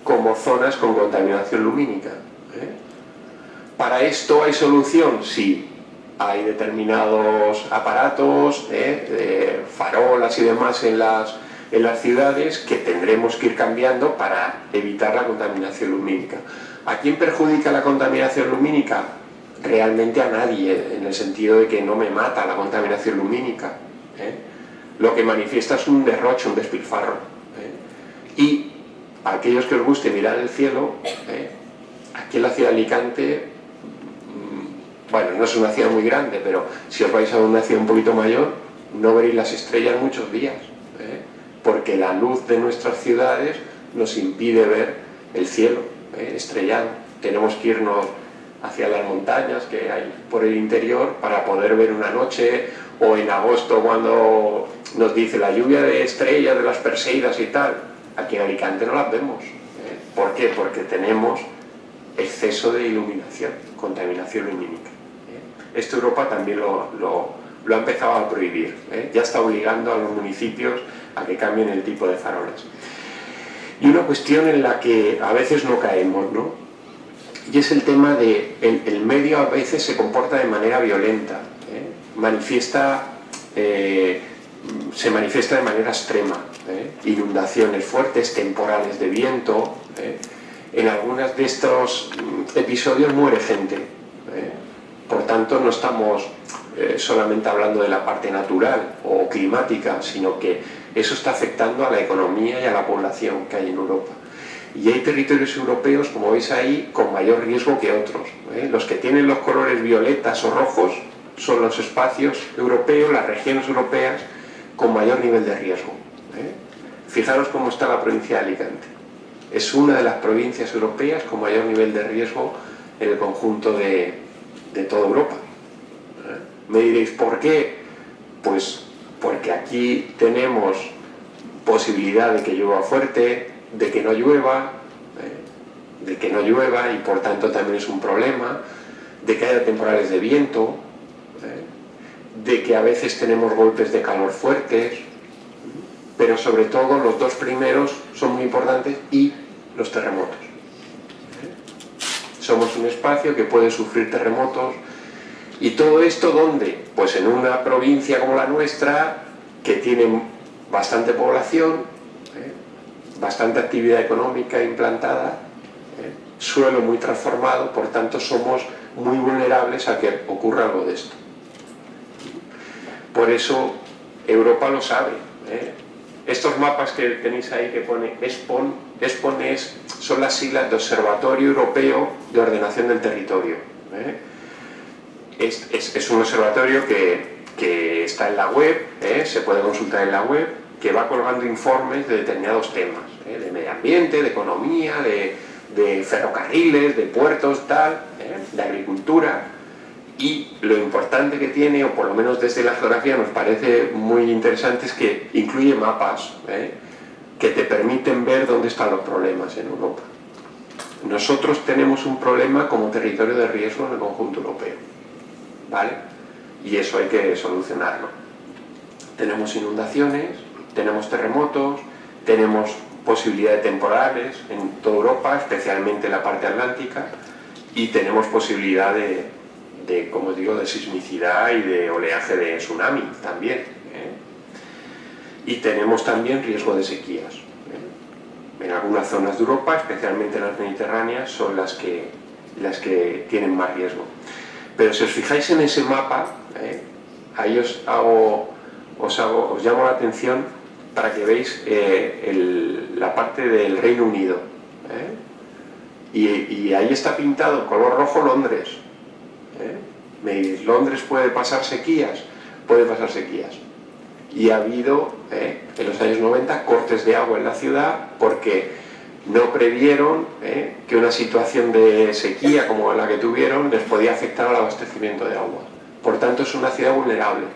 como zonas con contaminación lumínica. ¿Para esto hay solución? Sí. Hay determinados aparatos, farolas y demás en las ciudades que tendremos que ir cambiando para evitar la contaminación lumínica. ¿A quién perjudica la contaminación lumínica? Realmente a nadie, en el sentido de que no me mata la contaminación lumínica. Lo que manifiesta es un derroche, un despilfarro. Y a aquellos que os guste mirar el cielo, aquí en la ciudad de Alicante, bueno, no es una ciudad muy grande, pero si os vais a una ciudad un poquito mayor, no veréis las estrellas muchos días, porque la luz de nuestras ciudades nos impide ver el cielo estrellado. Tenemos que irnos hacia las montañas que hay por el interior para poder ver una noche, o en agosto cuando nos dice la lluvia de estrellas de las Perseidas y tal. Aquí en Alicante no las vemos. ¿Por qué? Porque tenemos exceso de iluminación, contaminación lumínica. Esto Europa también lo ha empezado a prohibir. Ya está obligando a los municipios a que cambien el tipo de farolas. Y una cuestión en la que a veces no caemos, ¿no? Y es el tema de el medio a veces se comporta de manera violenta, se manifiesta de manera extrema, inundaciones fuertes, temporales de viento. En algunos de estos episodios muere gente. Por tanto, no estamos solamente hablando de la parte natural o climática, sino que eso está afectando a la economía y a la población que hay en Europa. Y hay territorios europeos, como veis ahí, con mayor riesgo que otros. Los que tienen los colores violetas o rojos son los espacios europeos, las regiones europeas con mayor nivel de riesgo. Fijaros cómo está la provincia de Alicante. Es una de las provincias europeas con mayor nivel de riesgo en el conjunto de toda Europa. Me diréis, ¿por qué? Pues porque aquí tenemos posibilidad de que llueva fuerte, de que no llueva, y por tanto también es un problema, de que haya temporales de viento, de que a veces tenemos golpes de calor fuertes, pero sobre todo los dos primeros son muy importantes, y los terremotos. Somos un espacio que puede sufrir terremotos, y todo esto ¿dónde? Pues en una provincia como la nuestra, que tiene bastante población, bastante actividad económica implantada, suelo muy transformado, por tanto somos muy vulnerables a que ocurra algo de esto. Por eso Europa lo sabe. Estos mapas que tenéis ahí que pone ESPON, son las siglas de Observatorio Europeo de Ordenación del Territorio. Es un observatorio que está en la web, se puede consultar en la web, que va colgando informes de determinados temas, de medio ambiente, de economía, de ferrocarriles, de puertos, tal, de agricultura. Y lo importante que tiene, o por lo menos desde la geografía nos parece muy interesante, es que incluye mapas que te permiten ver dónde están los problemas en Europa. Nosotros tenemos un problema como territorio de riesgo en el conjunto europeo, ¿vale? Y eso hay que solucionarlo. Tenemos inundaciones, tenemos terremotos, tenemos posibilidad de temporales en toda Europa, especialmente en la parte atlántica, y tenemos posibilidad de, como digo, de sismicidad y de oleaje de tsunami también. Y tenemos también riesgo de sequías. En algunas zonas de Europa, especialmente las mediterráneas, son las que tienen más riesgo. Pero si os fijáis en ese mapa, ahí os llamo la atención para que veáis la parte del Reino Unido. Y ahí está pintado en color rojo Londres. Me diréis, ¿Londres puede pasar sequías? Puede pasar sequías. Y ha habido, en los años 90, cortes de agua en la ciudad porque no previeron que una situación de sequía como la que tuvieron les podía afectar al abastecimiento de agua. Por tanto, es una ciudad vulnerable.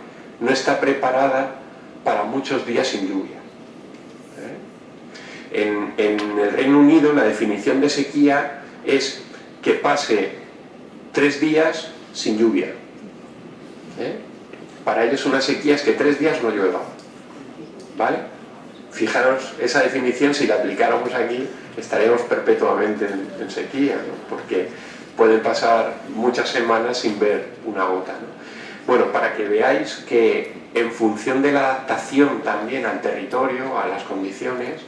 No está preparada para muchos días sin lluvia. En el Reino Unido, la definición de sequía es que pase 3 días sin lluvia. Para ellos una sequía es que 3 días no llueva. ¿Vale? Fijaros, esa definición, si la aplicáramos aquí, estaríamos perpetuamente en sequía, ¿no? Porque pueden pasar muchas semanas sin ver una gota, ¿no? Bueno, para que veáis que en función de la adaptación también al territorio, a las condiciones,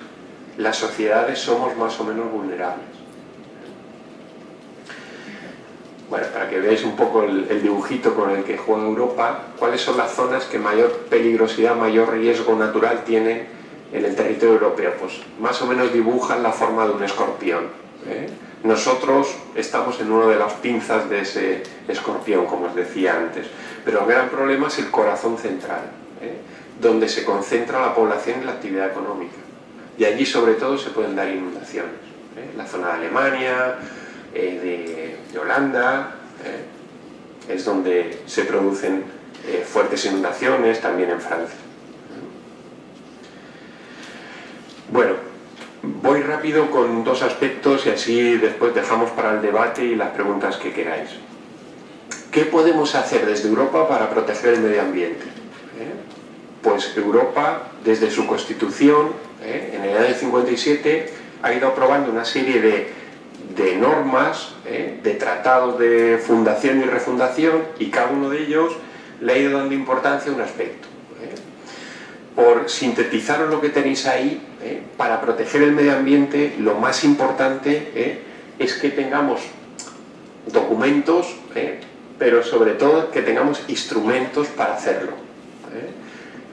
las sociedades somos más o menos vulnerables. Bueno, para que veáis un poco el dibujito con el que juega Europa, cuáles son las zonas que mayor peligrosidad, mayor riesgo natural tienen en el territorio europeo. Pues más o menos dibujan la forma de un escorpión. Nosotros estamos en una de las pinzas de ese escorpión, como os decía antes. Pero el gran problema es el corazón central, donde se concentra la población y la actividad económica. Y allí sobre todo se pueden dar inundaciones. La zona de Alemania, de Holanda, es donde se producen fuertes inundaciones, también en Francia. Bueno, voy rápido con 2 aspectos y así después dejamos para el debate y las preguntas que queráis. ¿Qué podemos hacer desde Europa para proteger el medio ambiente? Pues Europa, desde su constitución, en el año 57, ha ido aprobando una serie de normas, de tratados de fundación y refundación, y cada uno de ellos le ha ido dando importancia a un aspecto. Por sintetizaros lo que tenéis ahí, para proteger el medio ambiente, lo más importante es que tengamos documentos, pero sobre todo que tengamos instrumentos para hacerlo.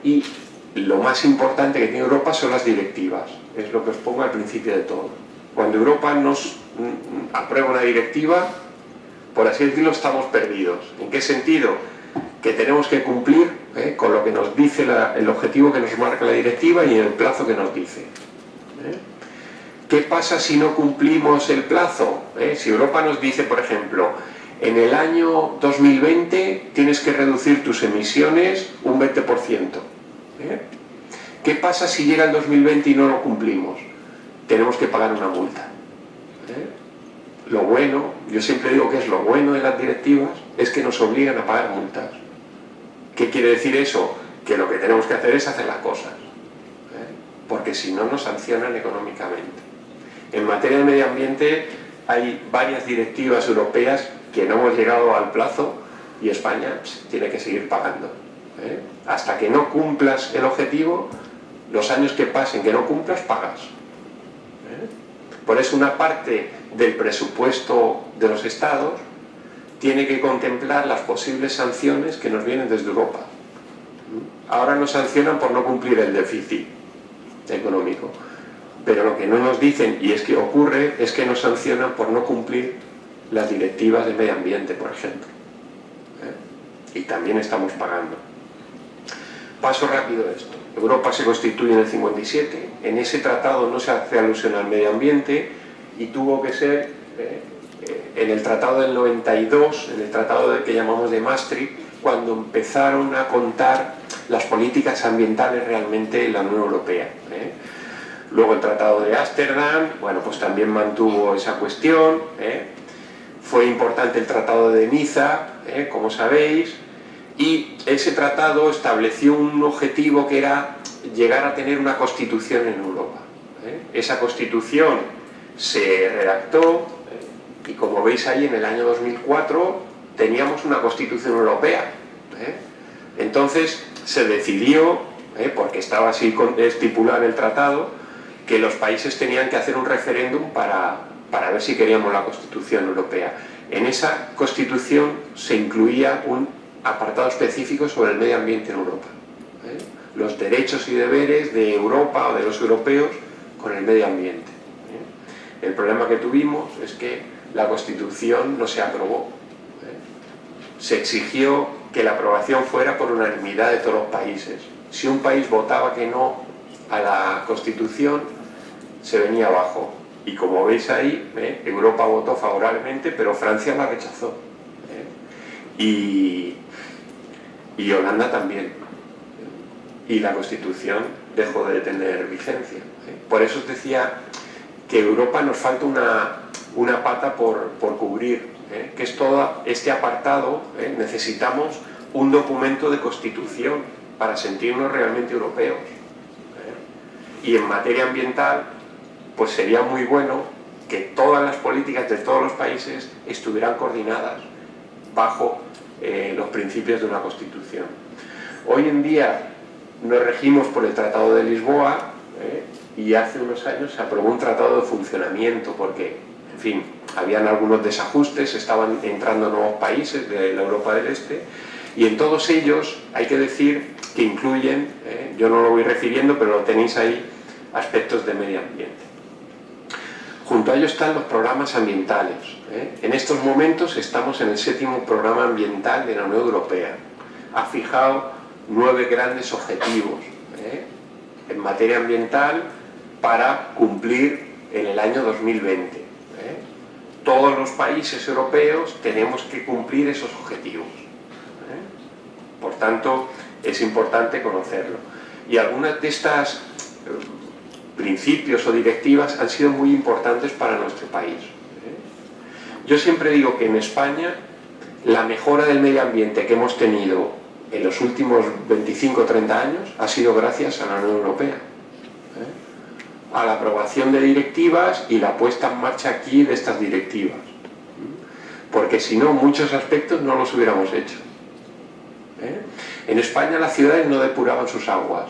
Y lo más importante que tiene Europa son las directivas, es lo que os pongo al principio de todo. Cuando Europa nos aprueba una directiva, por así decirlo, estamos perdidos. ¿En qué sentido? Que tenemos que cumplir con lo que nos dice el objetivo que nos marca la directiva y en el plazo que nos dice. ¿Qué pasa si no cumplimos el plazo? Si Europa nos dice, por ejemplo, en el año 2020 tienes que reducir tus emisiones un 20%. ¿Qué pasa si llega el 2020 y no lo cumplimos? Tenemos que pagar una multa. Lo bueno, yo siempre digo que es lo bueno de las directivas, es que nos obligan a pagar multas. ¿Qué quiere decir eso? Que lo que tenemos que hacer es hacer las cosas, porque si no nos sancionan económicamente. En materia de medio ambiente hay varias directivas europeas que no hemos llegado al plazo y España tiene que seguir pagando. Hasta que no cumplas el objetivo, los años que pasen que no cumplas, pagas. Por eso una parte del presupuesto de los estados tiene que contemplar las posibles sanciones que nos vienen desde Europa. Ahora nos sancionan por no cumplir el déficit económico, pero lo que no nos dicen, y es que ocurre, es que nos sancionan por no cumplir las directivas de medio ambiente, por ejemplo. Y también estamos pagando. Paso rápido a esto. Europa se constituye en el 57, en ese tratado no se hace alusión al medio ambiente y tuvo que ser en el tratado del 92, en el tratado que llamamos de Maastricht, cuando empezaron a contar las políticas ambientales realmente en la Unión Europea. Luego el tratado de Ámsterdam, bueno, pues también mantuvo esa cuestión. Fue importante el tratado de Niza, como sabéis, y ese tratado estableció un objetivo que era llegar a tener una constitución en Europa. Esa constitución se redactó y, como veis ahí, en el año 2004 teníamos una constitución europea. Entonces se decidió, porque estaba así estipulado en el tratado, que los países tenían que hacer un referéndum para ver si queríamos la constitución europea. En esa constitución se incluía un apartado específico sobre el medio ambiente en Europa. Los derechos y deberes de Europa o de los europeos con el medio ambiente. El problema que tuvimos es que la Constitución no se aprobó. Se exigió que la aprobación fuera por unanimidad de todos los países. Si un país votaba que no a la Constitución, se venía abajo. Y como veis ahí, Europa votó favorablemente, pero Francia la rechazó. Y Holanda también. Y la Constitución dejó de tener vigencia. Por eso os decía que Europa nos falta una pata por cubrir, que es todo este apartado. Necesitamos un documento de Constitución para sentirnos realmente europeos. Y en materia ambiental, pues sería muy bueno que todas las políticas de todos los países estuvieran coordinadas bajo los principios de una Constitución. Hoy en día nos regimos por el Tratado de Lisboa, y hace unos años se aprobó un tratado de funcionamiento porque, en fin, habían algunos desajustes, estaban entrando nuevos países de la Europa del Este, y en todos ellos hay que decir que incluyen, yo no lo voy refiriendo, pero lo tenéis ahí, aspectos de medio ambiente. Junto a ello están los programas ambientales. En estos momentos estamos en el 7º programa ambiental de la Unión Europea. Ha fijado 9 grandes objetivos en materia ambiental para cumplir en el año 2020. Todos los países europeos tenemos que cumplir esos objetivos. Por tanto, es importante conocerlo. Y algunas de estas principios o directivas han sido muy importantes para nuestro país. Yo siempre digo que en España la mejora del medio ambiente que hemos tenido en los últimos 25 o 30 años ha sido gracias a la Unión Europea, a la aprobación de directivas y la puesta en marcha aquí de estas directivas, porque si no, muchos aspectos no los hubiéramos hecho. En España las ciudades no depuraban sus aguas.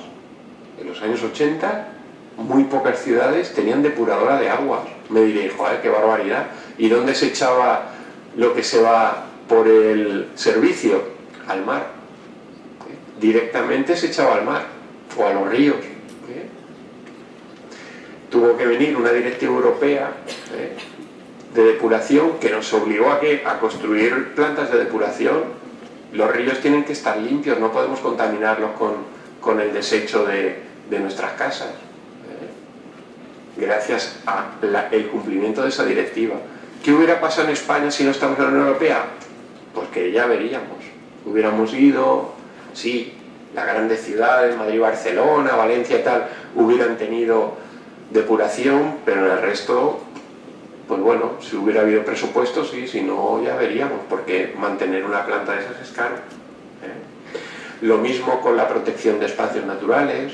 En los años 80 muy pocas ciudades tenían depuradora de aguas. Me diréis, joder, qué barbaridad. ¿Y dónde se echaba lo que se va por el servicio? Al mar. Directamente se echaba al mar o a los ríos. tuvo que venir una directiva europea de depuración que nos obligó a construir plantas de depuración. Los ríos tienen que estar limpios, no podemos contaminarlos con el desecho de nuestras casas, gracias al cumplimiento de esa directiva. ¿Qué hubiera pasado en España si no estamos en la Unión Europea? Pues que ya veríamos. Hubiéramos ido, sí, las grandes ciudades, Madrid, Barcelona, Valencia y tal, hubieran tenido depuración, pero en el resto, pues bueno, si hubiera habido presupuesto, sí, si no, ya veríamos, porque mantener una planta de esas es caro. Lo mismo con la protección de espacios naturales,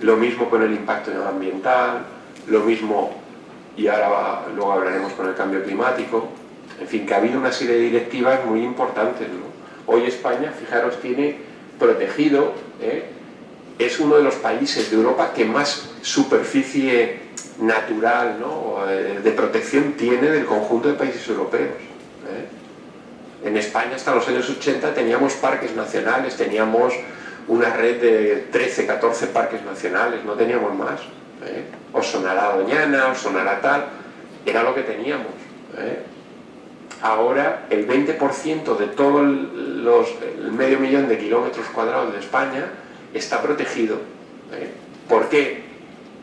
lo mismo con el impacto ambiental, lo mismo, y ahora luego hablaremos con el cambio climático. En fin, que ha habido una serie de directivas muy importantes, ¿no? Hoy España, fijaros, tiene protegido, es uno de los países de Europa que más superficie natural, ¿no?, de protección tiene del conjunto de países europeos. En España hasta los años 80 teníamos parques nacionales, teníamos una red de 13, 14 parques nacionales, no teníamos más. Os sonará Doñana, os sonará tal, era lo que teníamos. Ahora el 20% de todo el medio millón de kilómetros cuadrados de España está protegido. ¿Por qué?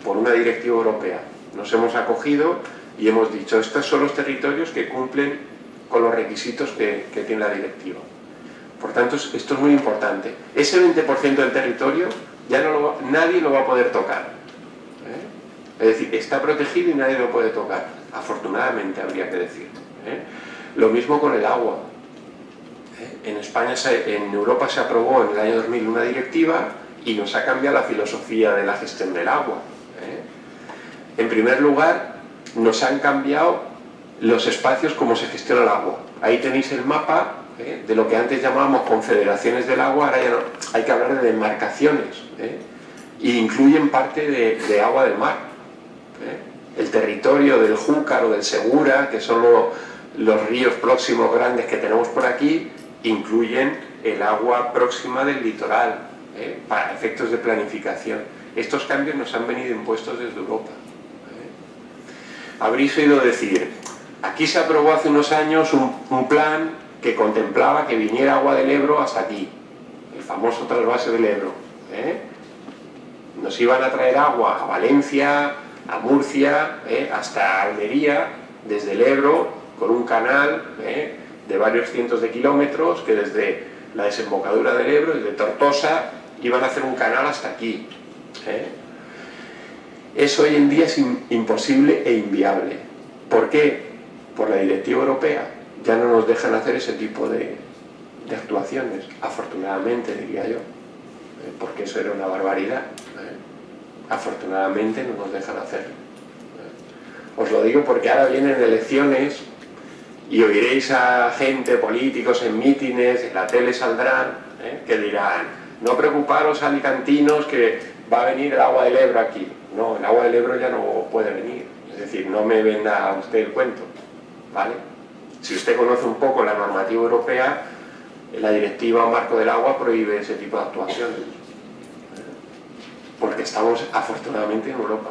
Por una directiva europea. Nos hemos acogido y hemos dicho, estos son los territorios que cumplen con los requisitos que tiene la directiva. Por tanto, esto es muy importante. Ese 20% del territorio ya nadie lo va a poder tocar. Es decir, está protegido y nadie lo puede tocar. Afortunadamente, habría que decir. Lo mismo con el agua. En Europa se aprobó en el año 2000 una directiva y nos ha cambiado la filosofía de la gestión del agua. En primer lugar, nos han cambiado los espacios como se gestiona el agua. Ahí tenéis el mapa de lo que antes llamábamos confederaciones del agua, ahora ya no, hay que hablar de demarcaciones, y incluyen parte de agua del mar. El territorio del Júcar o del Segura, que son los ríos próximos grandes que tenemos por aquí, incluyen el agua próxima del litoral, para efectos de planificación. Estos cambios nos han venido impuestos desde Europa. Habréis oído decir, aquí se aprobó hace unos años un plan que contemplaba que viniera agua del Ebro hasta aquí, el famoso trasvase del Ebro. Nos iban a traer agua a Valencia, a Murcia, hasta Almería, desde el Ebro, con un canal de varios cientos de kilómetros, que desde la desembocadura del Ebro, desde Tortosa, iban a hacer un canal hasta aquí. Eso hoy en día es imposible e inviable. ¿Por qué? Por la directiva europea. Ya no nos dejan hacer ese tipo de actuaciones, afortunadamente, diría yo, porque eso era una barbaridad. Afortunadamente no nos dejan hacerlo. Os lo digo porque ahora vienen elecciones y oiréis a gente, políticos en mítines, en la tele saldrán, que dirán, no preocuparos alicantinos que va a venir el agua del Ebro aquí. No, el agua del Ebro ya no puede venir. Es decir, no me venda usted el cuento, ¿vale? Si usted conoce un poco la normativa europea, la directiva marco del agua prohíbe ese tipo de actuaciones. Porque estamos afortunadamente en Europa.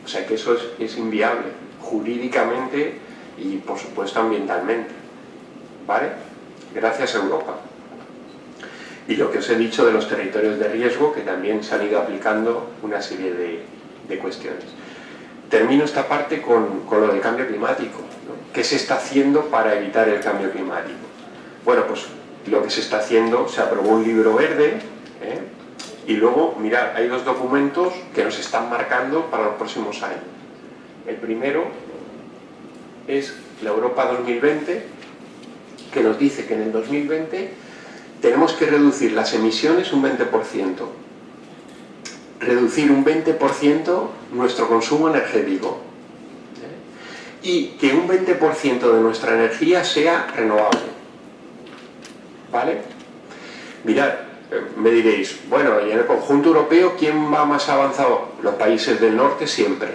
O sea que eso es inviable, jurídicamente y por supuesto ambientalmente. ¿Vale? Gracias a Europa. Y lo que os he dicho de los territorios de riesgo, que también se han ido aplicando una serie de cuestiones. Termino esta parte con lo del cambio climático, ¿no? ¿Qué se está haciendo para evitar el cambio climático? Bueno, pues lo que se está haciendo, se aprobó un libro verde, y luego, mirad, hay dos documentos que nos están marcando para los próximos años. El primero es la Europa 2020, que nos dice que en el 2020 tenemos que reducir las emisiones un 20%, reducir un 20% nuestro consumo energético, y que un 20% de nuestra energía sea renovable. ¿Vale? Mirad, me diréis, bueno, y en el conjunto europeo, ¿quién va más avanzado? Los países del norte siempre.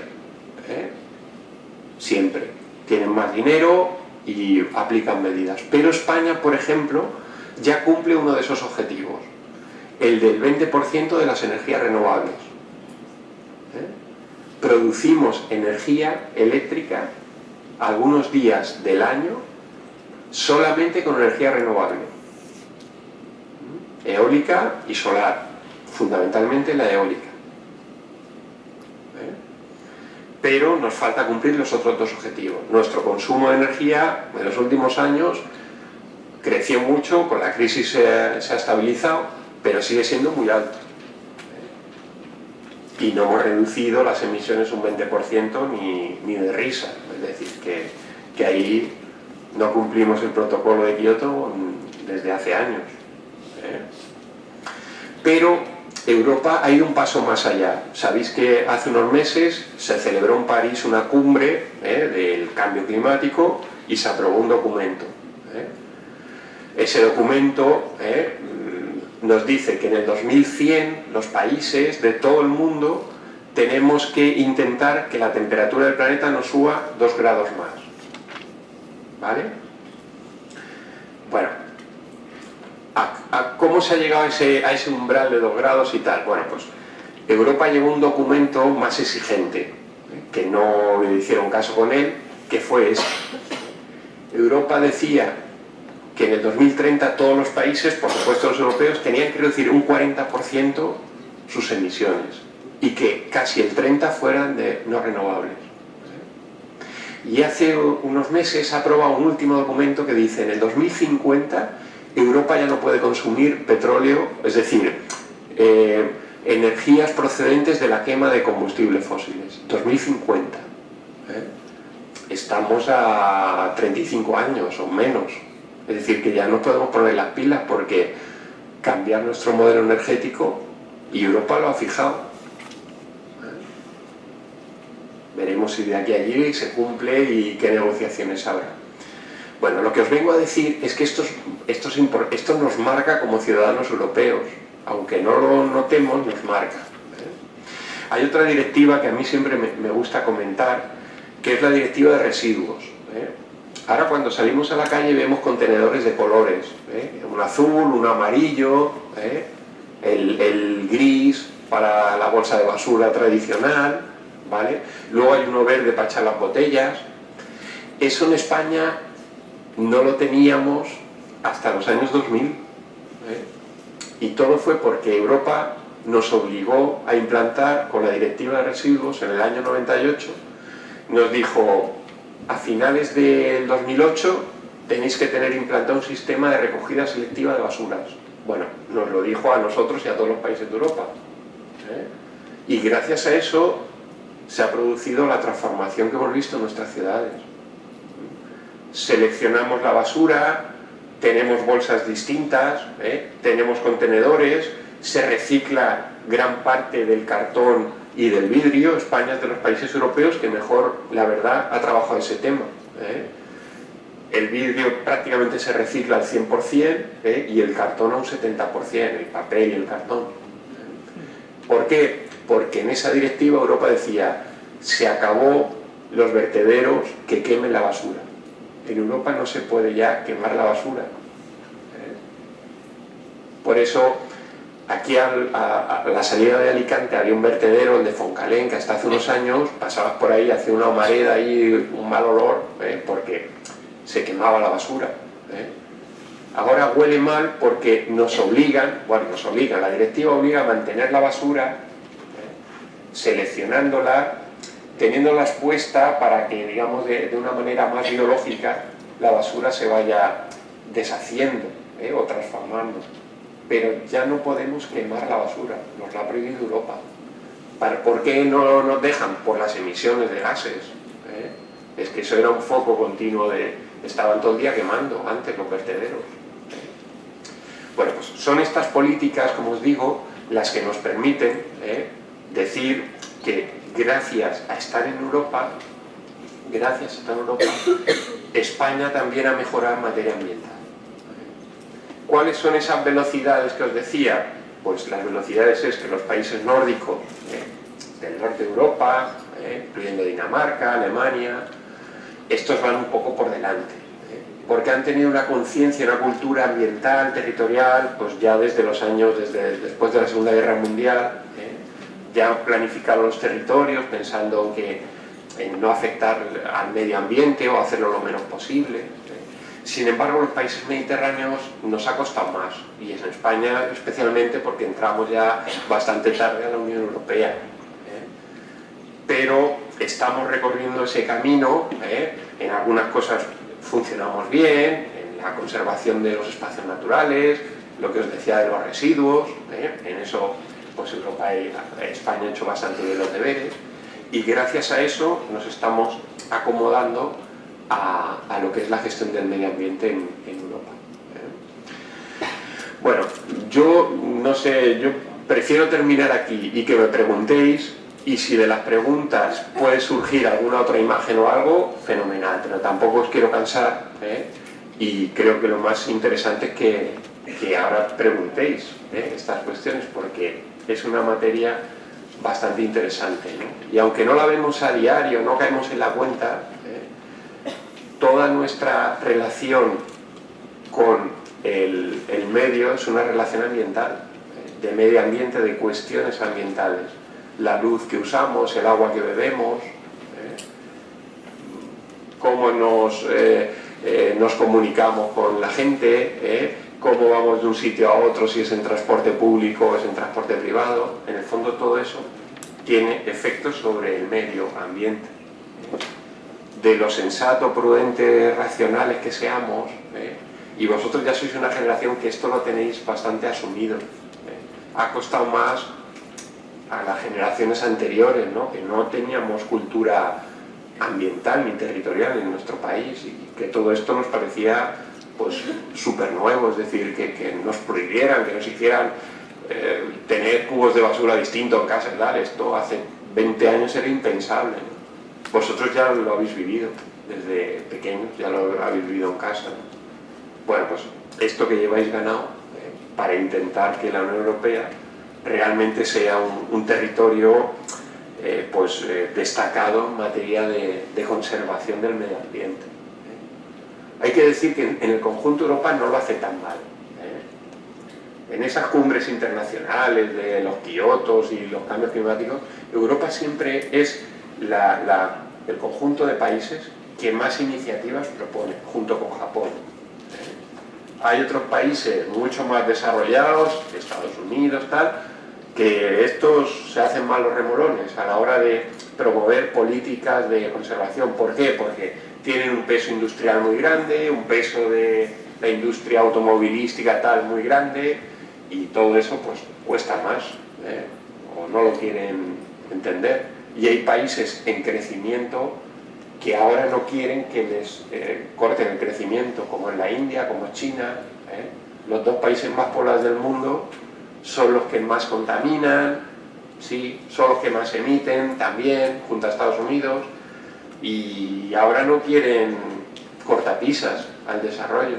Siempre. Tienen más dinero y aplican medidas. Pero España, por ejemplo, ya cumple uno de esos objetivos, el del 20% de las energías renovables. producimos energía eléctrica algunos días del año solamente con energía renovable, eólica y solar, fundamentalmente la eólica. Pero nos falta cumplir los otros dos objetivos. Nuestro consumo de energía en los últimos años creció mucho, con la crisis se ha estabilizado, pero sigue siendo muy alto. Y no hemos reducido las emisiones un 20% ni de risa. Es decir, que ahí no cumplimos el protocolo de Kioto desde hace años. Pero Europa ha ido un paso más allá. Sabéis que hace unos meses se celebró en París una cumbre del cambio climático y se aprobó un documento. Ese documento nos dice que en el 2100 los países de todo el mundo tenemos que intentar que la temperatura del planeta no suba 2 grados más. ¿Vale? Bueno, ¿cómo se ha llegado a ese umbral de 2 grados y tal? Bueno, pues Europa llevó un documento más exigente, que no le hicieron caso con él, que fue ese. Europa decía que en el 2030 todos los países, por supuesto los europeos, tenían que reducir un 40% sus emisiones y que casi el 30% fueran de no renovables. Y hace unos meses se ha aprobado un último documento que dice en el 2050 Europa ya no puede consumir petróleo, es decir, energías procedentes de la quema de combustibles fósiles. 2050. Estamos a 35 años o menos. Es decir, que ya no podemos poner las pilas porque cambiar nuestro modelo energético, y Europa lo ha fijado. Veremos si de aquí a allí se cumple y qué negociaciones habrá. Bueno, lo que os vengo a decir es que esto nos marca como ciudadanos europeos. Aunque no lo notemos, nos marca. Hay otra directiva que a mí siempre me gusta comentar, que es la directiva de residuos. Ahora cuando salimos a la calle vemos contenedores de colores, un azul, un amarillo, el gris para la bolsa de basura tradicional, ¿vale? Luego hay uno verde para echar las botellas. Eso en España no lo teníamos hasta los años 2000, y todo fue porque Europa nos obligó a implantar con la directiva de residuos en el año 98, nos dijo: a finales del 2008 tenéis que tener implantado un sistema de recogida selectiva de basuras. Bueno, nos lo dijo a nosotros y a todos los países de Europa. Y gracias a eso se ha producido la transformación que hemos visto en nuestras ciudades. Seleccionamos la basura, tenemos bolsas distintas, tenemos contenedores, se recicla gran parte del cartón y del vidrio. España es de los países europeos que mejor, la verdad, ha trabajado ese tema. El vidrio prácticamente se recicla al 100%, y el cartón a un 70%, el papel y el cartón. ¿Por qué? Porque en esa directiva Europa decía: se acabó los vertederos que quemen la basura. En Europa no se puede ya quemar la basura. Por eso, aquí a la salida de Alicante había un vertedero, el de Foncalén, que hasta hace unos años pasabas por ahí, hacía una humareda ahí, un mal olor, porque se quemaba la basura. Ahora huele mal porque nos obligan, la directiva obliga a mantener la basura, seleccionándola, teniéndola expuesta para que, digamos, de una manera más biológica, la basura se vaya deshaciendo o transformando. Pero ya no podemos quemar la basura, nos la ha prohibido Europa. ¿Por qué no nos dejan? Por las emisiones de gases. Es que eso era un foco continuo estaban todo el día quemando antes los vertederos. Bueno, pues son estas políticas, como os digo, las que nos permiten decir que gracias a estar en Europa, España también ha mejorado en materia ambiental. ¿Cuáles son esas velocidades que os decía? Pues las velocidades es que los países nórdicos del norte de Europa, incluyendo Dinamarca, Alemania, estos van un poco por delante, porque han tenido una conciencia, una cultura ambiental, territorial, pues ya desde los años, después de la Segunda Guerra Mundial, ya han planificado los territorios pensando en no afectar al medio ambiente o hacerlo lo menos posible. Sin embargo, los países mediterráneos nos ha costado más, y en España especialmente porque entramos ya bastante tarde a la Unión Europea. Pero estamos recorriendo ese camino, en algunas cosas funcionamos bien, en la conservación de los espacios naturales, lo que os decía de los residuos, en eso pues Europa y España han hecho bastante bien los deberes, y gracias a eso nos estamos acomodando a lo que es la gestión del medio ambiente en Europa. Bueno, yo no sé, yo prefiero terminar aquí y que me preguntéis, y si de las preguntas puede surgir alguna otra imagen o algo, fenomenal, pero tampoco os quiero cansar, y creo que lo más interesante es que ahora preguntéis estas cuestiones, porque es una materia bastante interesante, ¿no? Y aunque no la vemos a diario, no caemos en la cuenta, toda nuestra relación con el medio es una relación ambiental, de medio ambiente, de cuestiones ambientales. La luz que usamos, el agua que bebemos, cómo nos comunicamos con la gente, cómo vamos de un sitio a otro, si es en transporte público o es en transporte privado. En el fondo todo eso tiene efectos sobre el medio ambiente. De lo sensato, prudente, racionales que seamos, y vosotros ya sois una generación que esto lo tenéis bastante asumido. Ha costado más a las generaciones anteriores, ¿no? Que no teníamos cultura ambiental ni territorial en nuestro país, y que todo esto nos parecía pues súper nuevo, es decir, que nos prohibieran, que nos hicieran tener cubos de basura distintos en casa, tal. Esto hace 20 años era impensable, ¿no? Vosotros ya lo habéis vivido desde pequeños, ya lo habéis vivido en casa, ¿no? Bueno, pues esto que lleváis ganado para intentar que la Unión Europea realmente sea un territorio destacado en materia de conservación del medio ambiente. Hay que decir que en el conjunto Europa no lo hace tan mal. En esas cumbres internacionales de los Kiotos y los cambios climáticos, Europa siempre es el conjunto de países que más iniciativas propone, junto con Japón. Hay otros países mucho más desarrollados, Estados Unidos, tal, que estos se hacen mal los remolones a la hora de promover políticas de conservación. ¿Por qué? Porque tienen un peso industrial muy grande, un peso de la industria automovilística tal muy grande, y todo eso pues cuesta más, o no lo quieren entender. Y hay países en crecimiento que ahora no quieren que les corten el crecimiento, como en la India, como China. Los dos países más poblados del mundo son los que más contaminan, sí, son los que más emiten también, junto a Estados Unidos, y ahora no quieren cortapisas al desarrollo,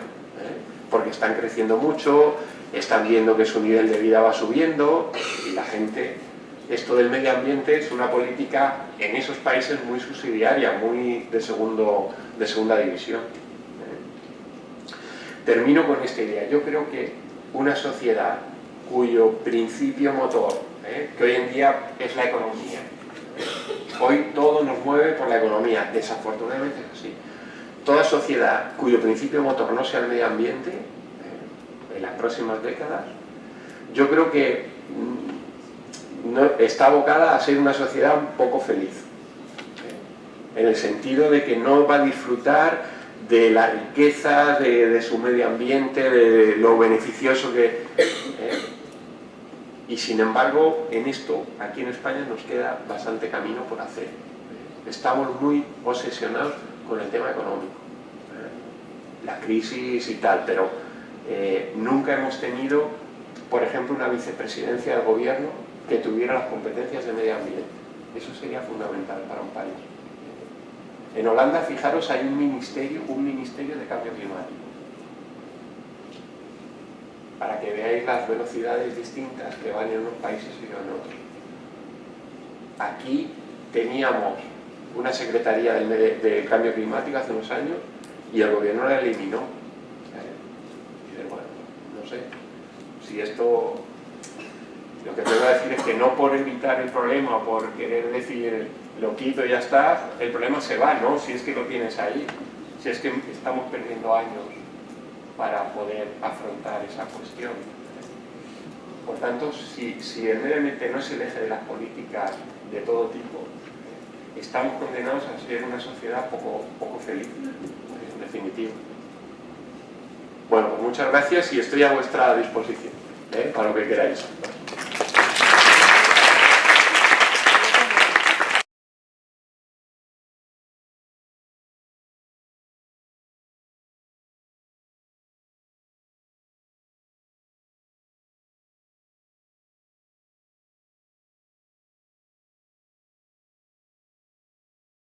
porque están creciendo mucho, están viendo que su nivel de vida va subiendo, y la gente... Esto del medio ambiente es una política en esos países muy subsidiaria, muy de segunda división. Termino con esta idea. Yo creo que una sociedad cuyo principio motor, que hoy en día es la economía, hoy todo nos mueve por la economía, desafortunadamente es así. Toda sociedad cuyo principio motor no sea el medio ambiente, en las próximas décadas, yo creo que está abocada a ser una sociedad un poco feliz, en el sentido de que no va a disfrutar de la riqueza de su medio ambiente, de lo beneficioso que... y sin embargo, en esto, aquí en España nos queda bastante camino por hacer. Estamos muy obsesionados con el tema económico, la crisis y tal, pero nunca hemos tenido, por ejemplo, una vicepresidencia del gobierno que tuviera las competencias de medio ambiente. Eso sería fundamental para un país. En Holanda, fijaros, hay un ministerio de cambio climático, para que veáis las velocidades distintas que van en unos países y no en otros. Aquí teníamos una secretaría del cambio climático hace unos años y el gobierno la eliminó. Y bueno, no sé si esto Lo que vengo a decir es que no por evitar el problema o por querer decir lo quito y ya está, el problema se va, ¿no? Si es que lo tienes ahí, si es que estamos perdiendo años para poder afrontar esa cuestión. Por tanto, si el medio ambiente no es el eje de las políticas de todo tipo, estamos condenados a ser una sociedad poco feliz, en definitiva. Bueno, pues muchas gracias y estoy a vuestra disposición, para lo que queráis.